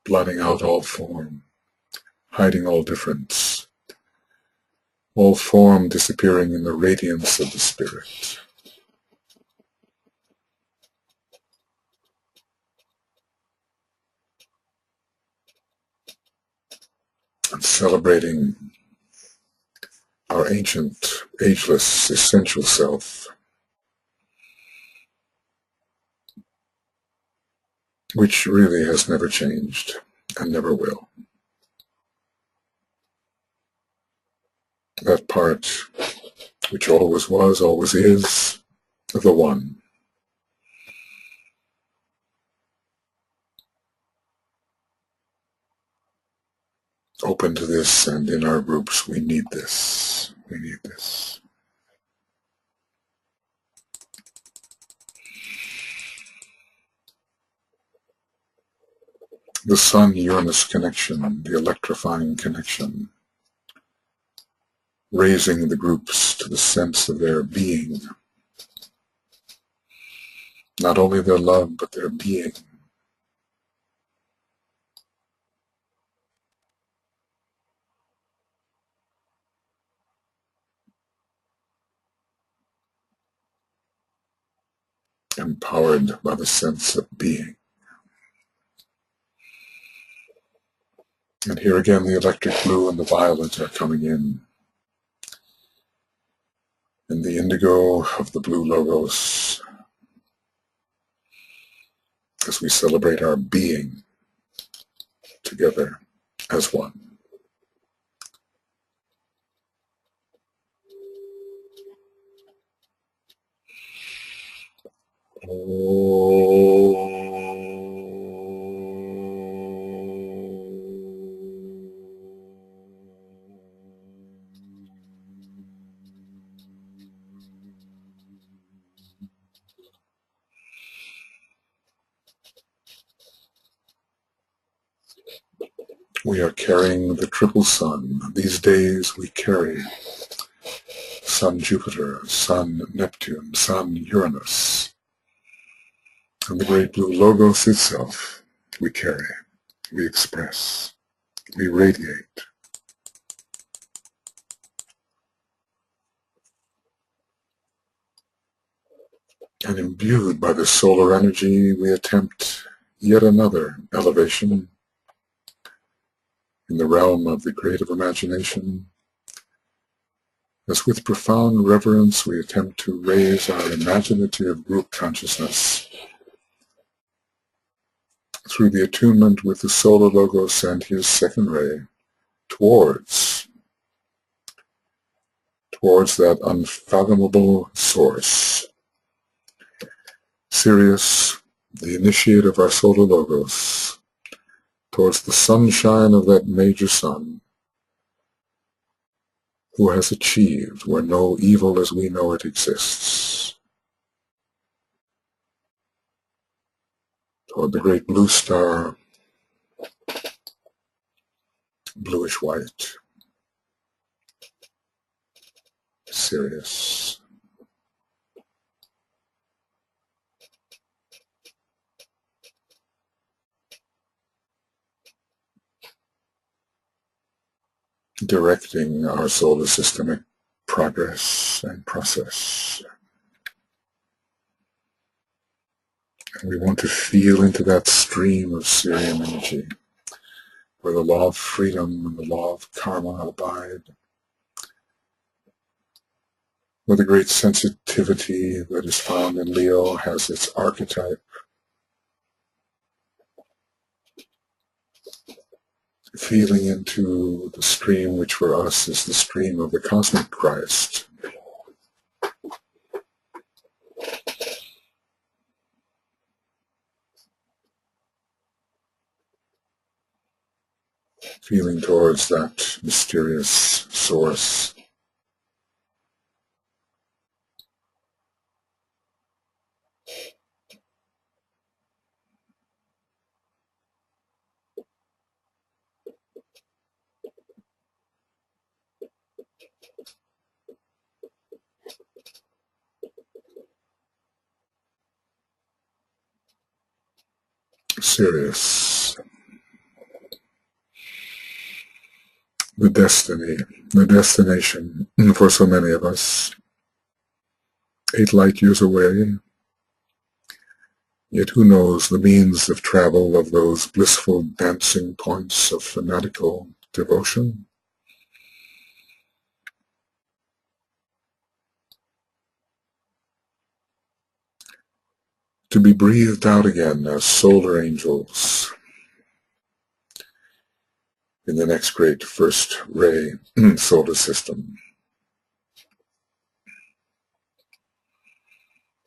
Blotting out all form, hiding all difference, all form disappearing in the radiance of the spirit. And celebrating our ancient, ageless, essential self, which really has never changed and never will. That part which always was, always is, the one. Open to this, and in our groups we need this. We need this. The Sun-Uranus connection, the electrifying connection, raising the groups to the sense of their being. Not only their love, but their being. Empowered by the sense of being. And here again the electric blue and the violet are coming in. And the indigo of the blue logos as we celebrate our being together as one. We are carrying the triple sun. These days we carry Sun Jupiter, Sun Neptune, Sun Uranus, and the great blue Logos itself. We carry, we express, we radiate. And imbued by the solar energy, we attempt yet another elevation in the realm of the creative imagination, as with profound reverence we attempt to raise our imaginative group consciousness through the attunement with the solar Logos and his second ray towards that unfathomable source. Sirius, the initiate of our solar Logos, towards the sunshine of that major sun, who has achieved where no evil as we know it exists, toward the great blue star, bluish white, Sirius. Directing our solar systemic progress and process. And we want to feel into that stream of Sirian energy, where the law of freedom and the law of karma abide, where the great sensitivity that is found in Leo has its archetype, feeling into the stream which for us is the stream of the cosmic Christ. Feeling towards that mysterious source. Sirius, the destiny, the destination for so many of us, 8 light years away, yet who knows the means of travel of those blissful dancing points of fanatical devotion? To be breathed out again as solar angels in the next great first ray solar system.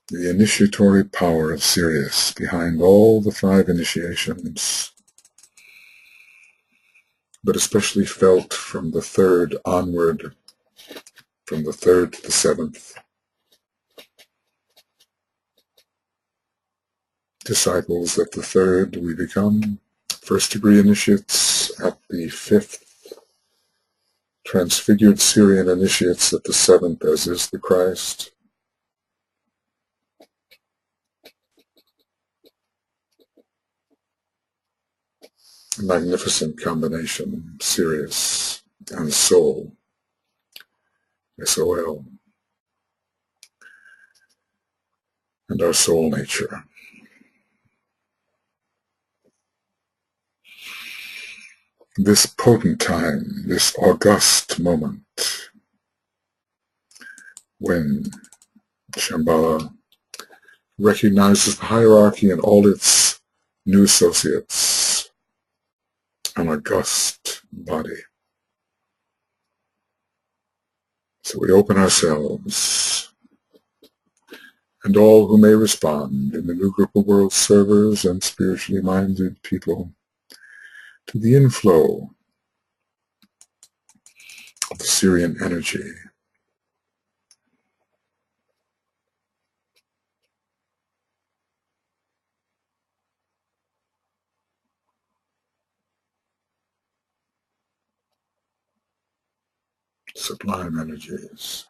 The initiatory power of Sirius behind all the 5 initiations, but especially felt from the 3rd onward, from the 3rd to the 7th. Disciples at the 3rd, we become first degree initiates at the 5th, transfigured Sirian initiates at the 7th, as is the Christ. A magnificent combination, Sirius and soul, S-O-L, and our soul nature. This potent time, this august moment, when Shambhala recognizes the hierarchy and all its new associates, an august body. So we open ourselves, and all who may respond in the new group of world servers and spiritually minded people, to the inflow of the Sirian energy. sublime energies.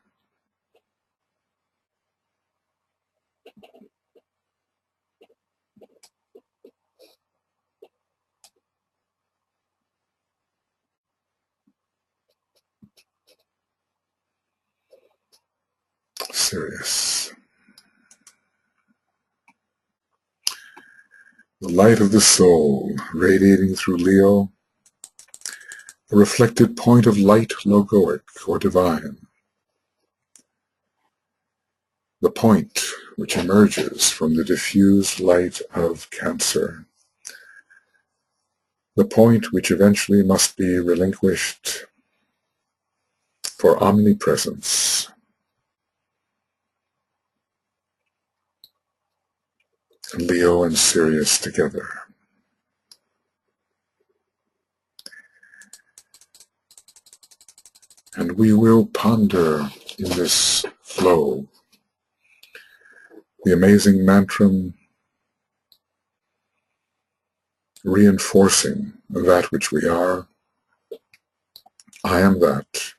Sirius. The light of the soul, radiating through Leo, a reflected point of light, logoic or divine. The point which emerges from the diffused light of Cancer. The point which eventually must be relinquished for omnipresence. Leo and Sirius together. And we will ponder in this flow the amazing mantram reinforcing that which we are. I am that,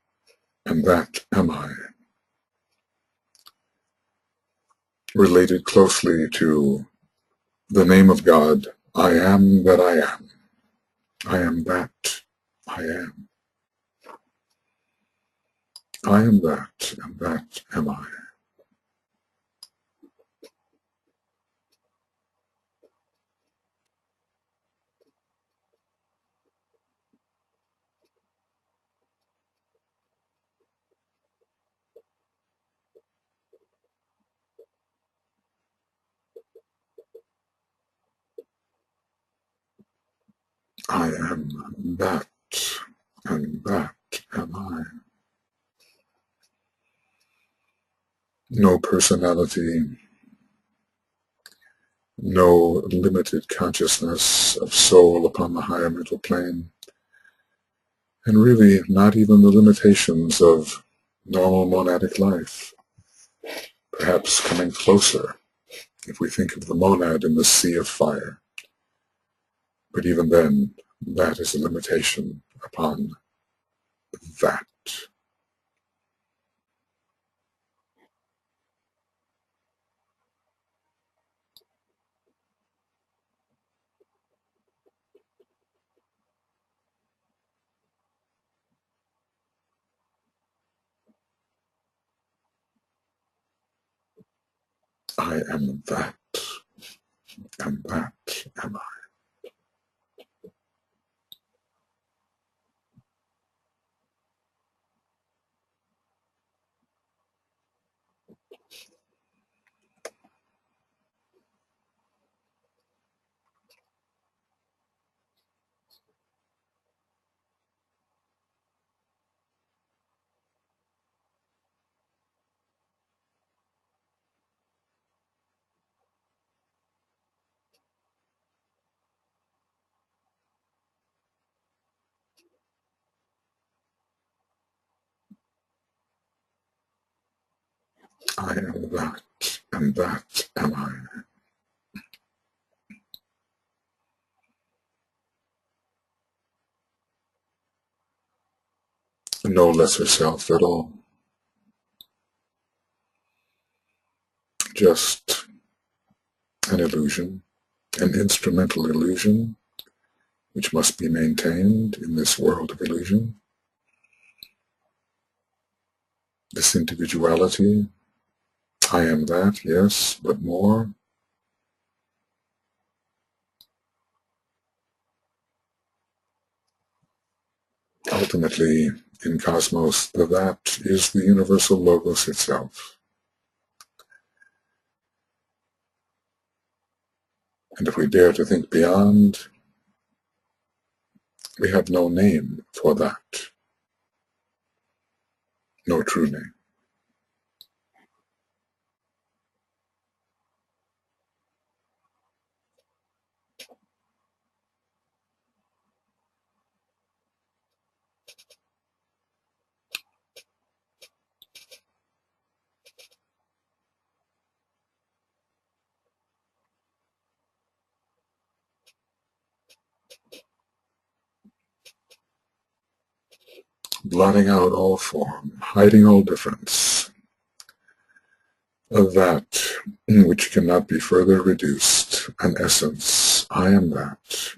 and that am I. Related closely to the name of God, I am that I am. I am that I am. I am that, and that am I. I am that, and that am I. No personality, no limited consciousness of soul upon the higher mental plane, and really not even the limitations of normal monadic life, perhaps coming closer if we think of the monad in the sea of fire. But even then, that is a limitation upon that. I am that, and that am I. I am that, and that am I. No lesser self at all. Just an illusion, an instrumental illusion, which must be maintained in this world of illusion. This individuality, I am that, yes, but more. Ultimately, in cosmos, the that is the universal logos itself. And if we dare to think beyond, we have no name for that, no true name. blotting out all form, hiding all difference, of that which cannot be further reduced, an essence. I am that,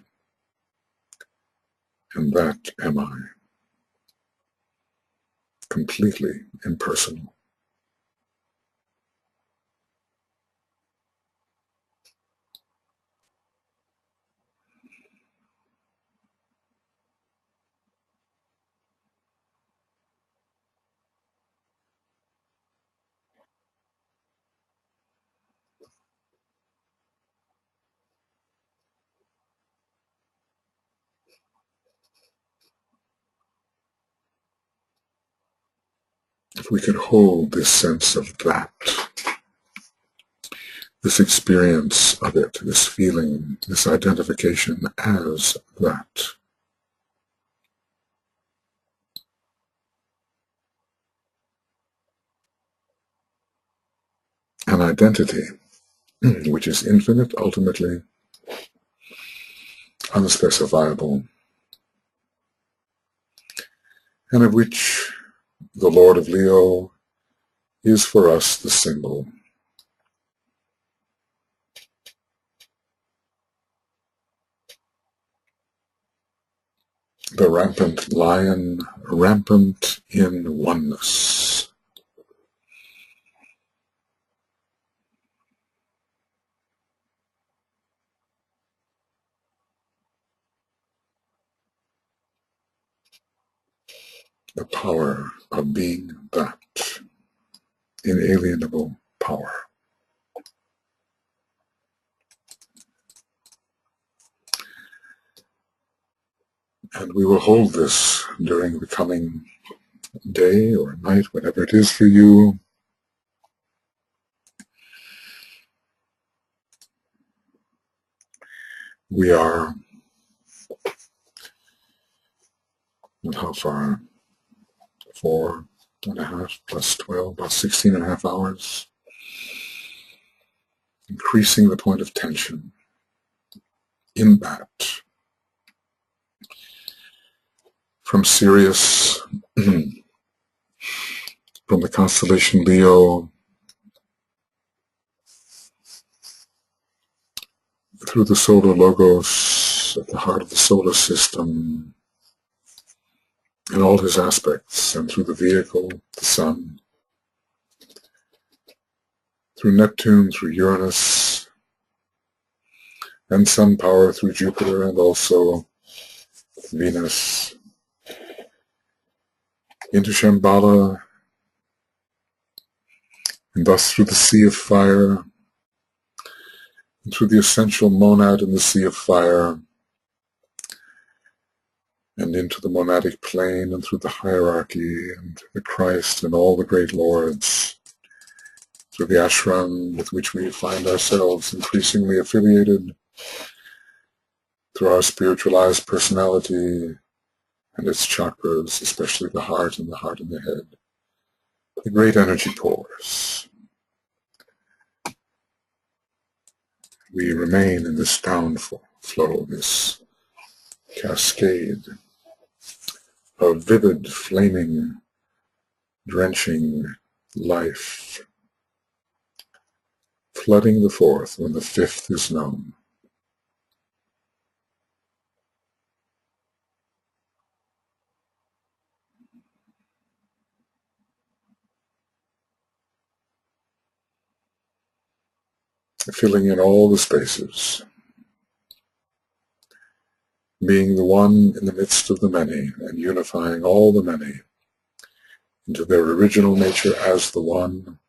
and that am I, completely impersonal. If we could hold this sense of that, this experience of it, this feeling, this identification as that, an identity which is infinite, ultimately unspecifiable, and of which the Lord of Leo is for us the symbol. The rampant lion, rampant in oneness. The power of being that, inalienable power. And we will hold this during the coming day or night, whatever it is for you. We are, and how far? 4.5 plus 12, about 16.5 hours. Increasing the point of tension in that. From Sirius, from the constellation Leo, through the solar logos at the heart of the solar system, in all his aspects, and through the vehicle, the sun, through Neptune, through Uranus, and sun power through Jupiter, and also Venus, into Shambhala, and thus through the sea of fire, and through the essential monad in the sea of fire, and into the monadic plane, and through the hierarchy, and the Christ, and all the great lords, through the ashram with which we find ourselves increasingly affiliated, through our spiritualized personality and its chakras, especially the heart and the head. The great energy pours. We remain in this downflow, this cascade of vivid, flaming, drenching life, flooding the fourth when the fifth is known. Filling in all the spaces, being the one in the midst of the many, and unifying all the many into their original nature as the one.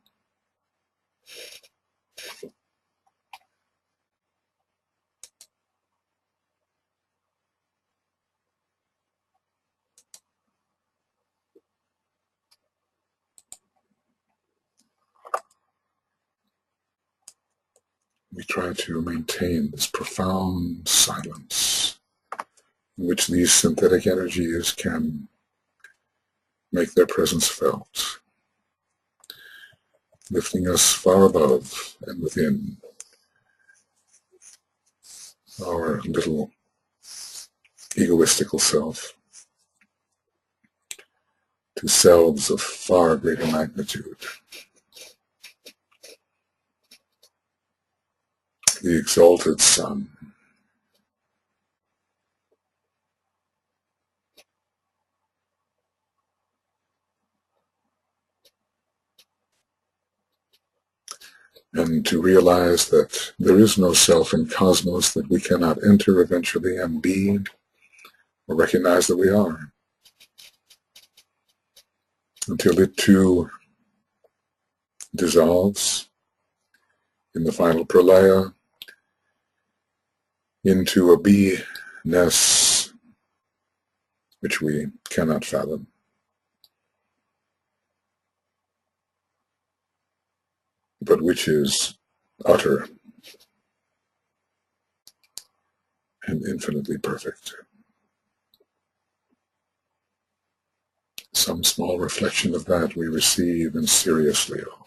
We try to maintain this profound silence in which these synthetic energies can make their presence felt, lifting us far above and within our little egoistical self. to selves of far greater magnitude. The exalted Son, and to realize that there is no self in cosmos that we cannot enter eventually and be, or recognize that we are, until it too dissolves in the final pralaya into a beingness which we cannot fathom, but which is utter and infinitely perfect. Some small reflection of that we receive in SIRIUS, Leo.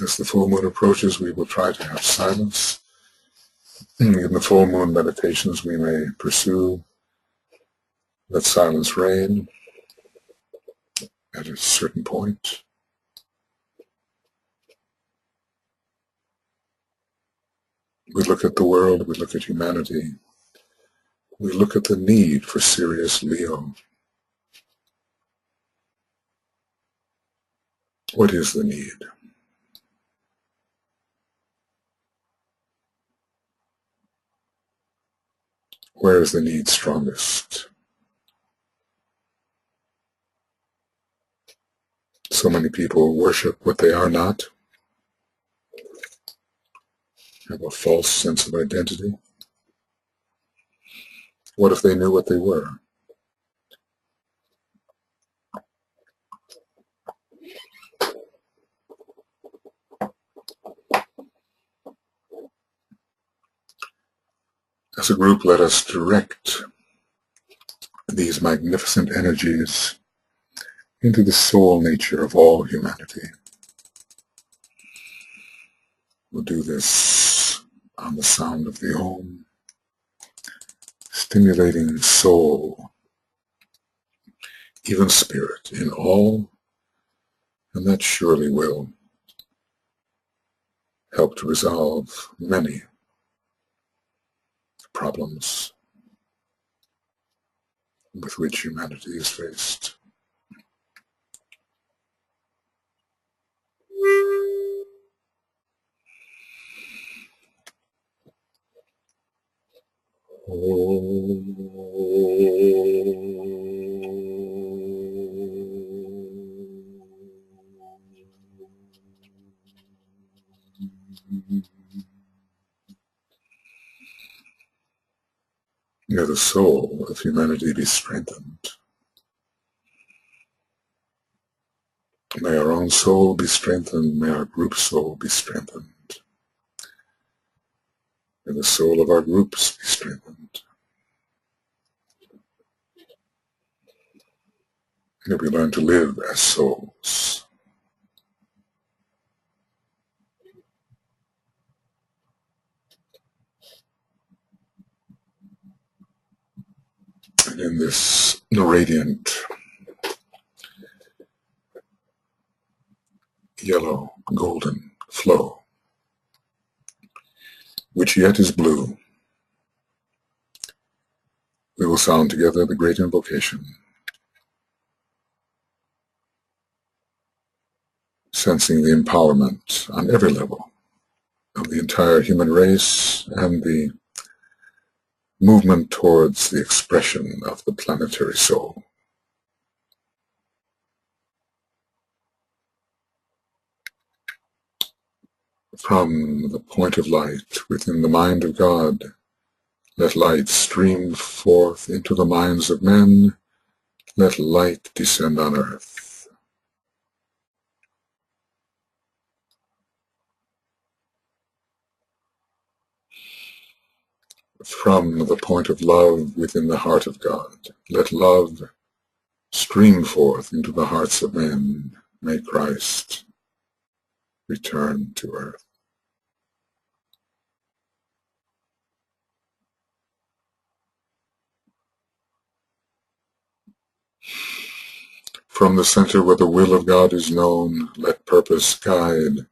As the full moon approaches, we will try to have silence. In the full moon meditations we may pursue. Let silence reign at a certain point. We look at the world, we look at humanity, we look at the need for SIRIUS, Leo. What is the need? Where is the need strongest? So many people worship what they are not, have a false sense of identity. What if they knew what they were? As a group, let us direct these magnificent energies into the soul nature of all humanity. We'll do this on the sound of the Om, stimulating soul, even spirit, in all, and that surely will help to resolve many problems with which humanity is faced. May the soul of humanity be strengthened. May our own soul be strengthened. May our group soul be strengthened. May the soul of our groups be strengthened. May we learn to live as souls. And in this radiant, yellow, golden flow, which yet is blue, we will sound together the great invocation, sensing the empowerment on every level of the entire human race and the movement towards the expression of the planetary soul. From the point of light within the mind of God, let light stream forth into the minds of men. Let light descend on earth. From the point of love within the heart of God, let love stream forth into the hearts of men. May Christ return to earth. From the center where the will of God is known, let purpose guide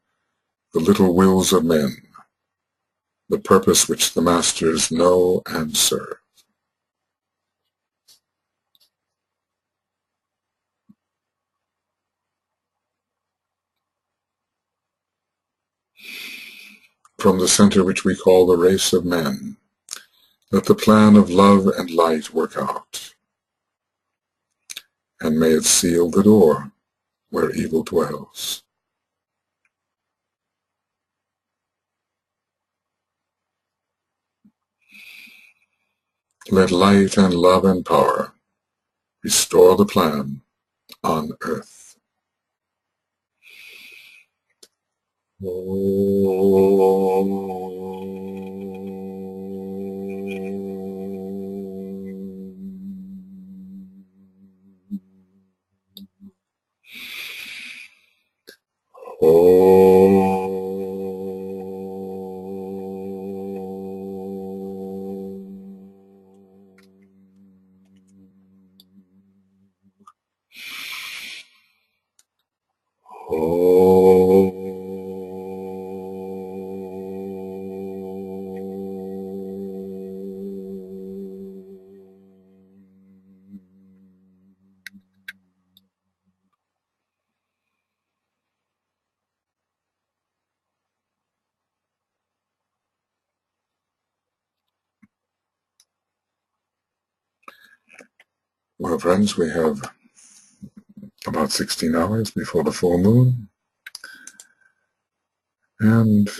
the little wills of men, the purpose which the masters know and serve. From the center which we call the race of men, let the plan of love and light work out, and may it seal the door where evil dwells. Let light and love and power restore the plan on earth. Well, friends, we have about 16 hours before the full moon, and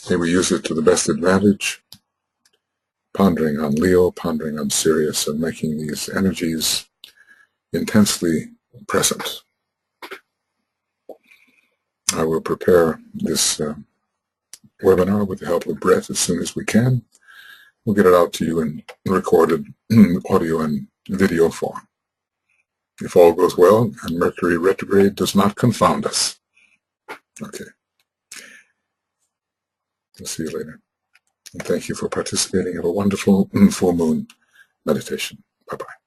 may we use it to the best advantage, pondering on Leo, pondering on Sirius, and making these energies intensely present. I will prepare this webinar with the help of Brett as soon as we can. We'll get it out to you in recorded audio and video form. If all goes well and Mercury retrograde does not confound us. Okay. We'll see you later. And thank you for participating. Have a wonderful full moon meditation. Bye-bye.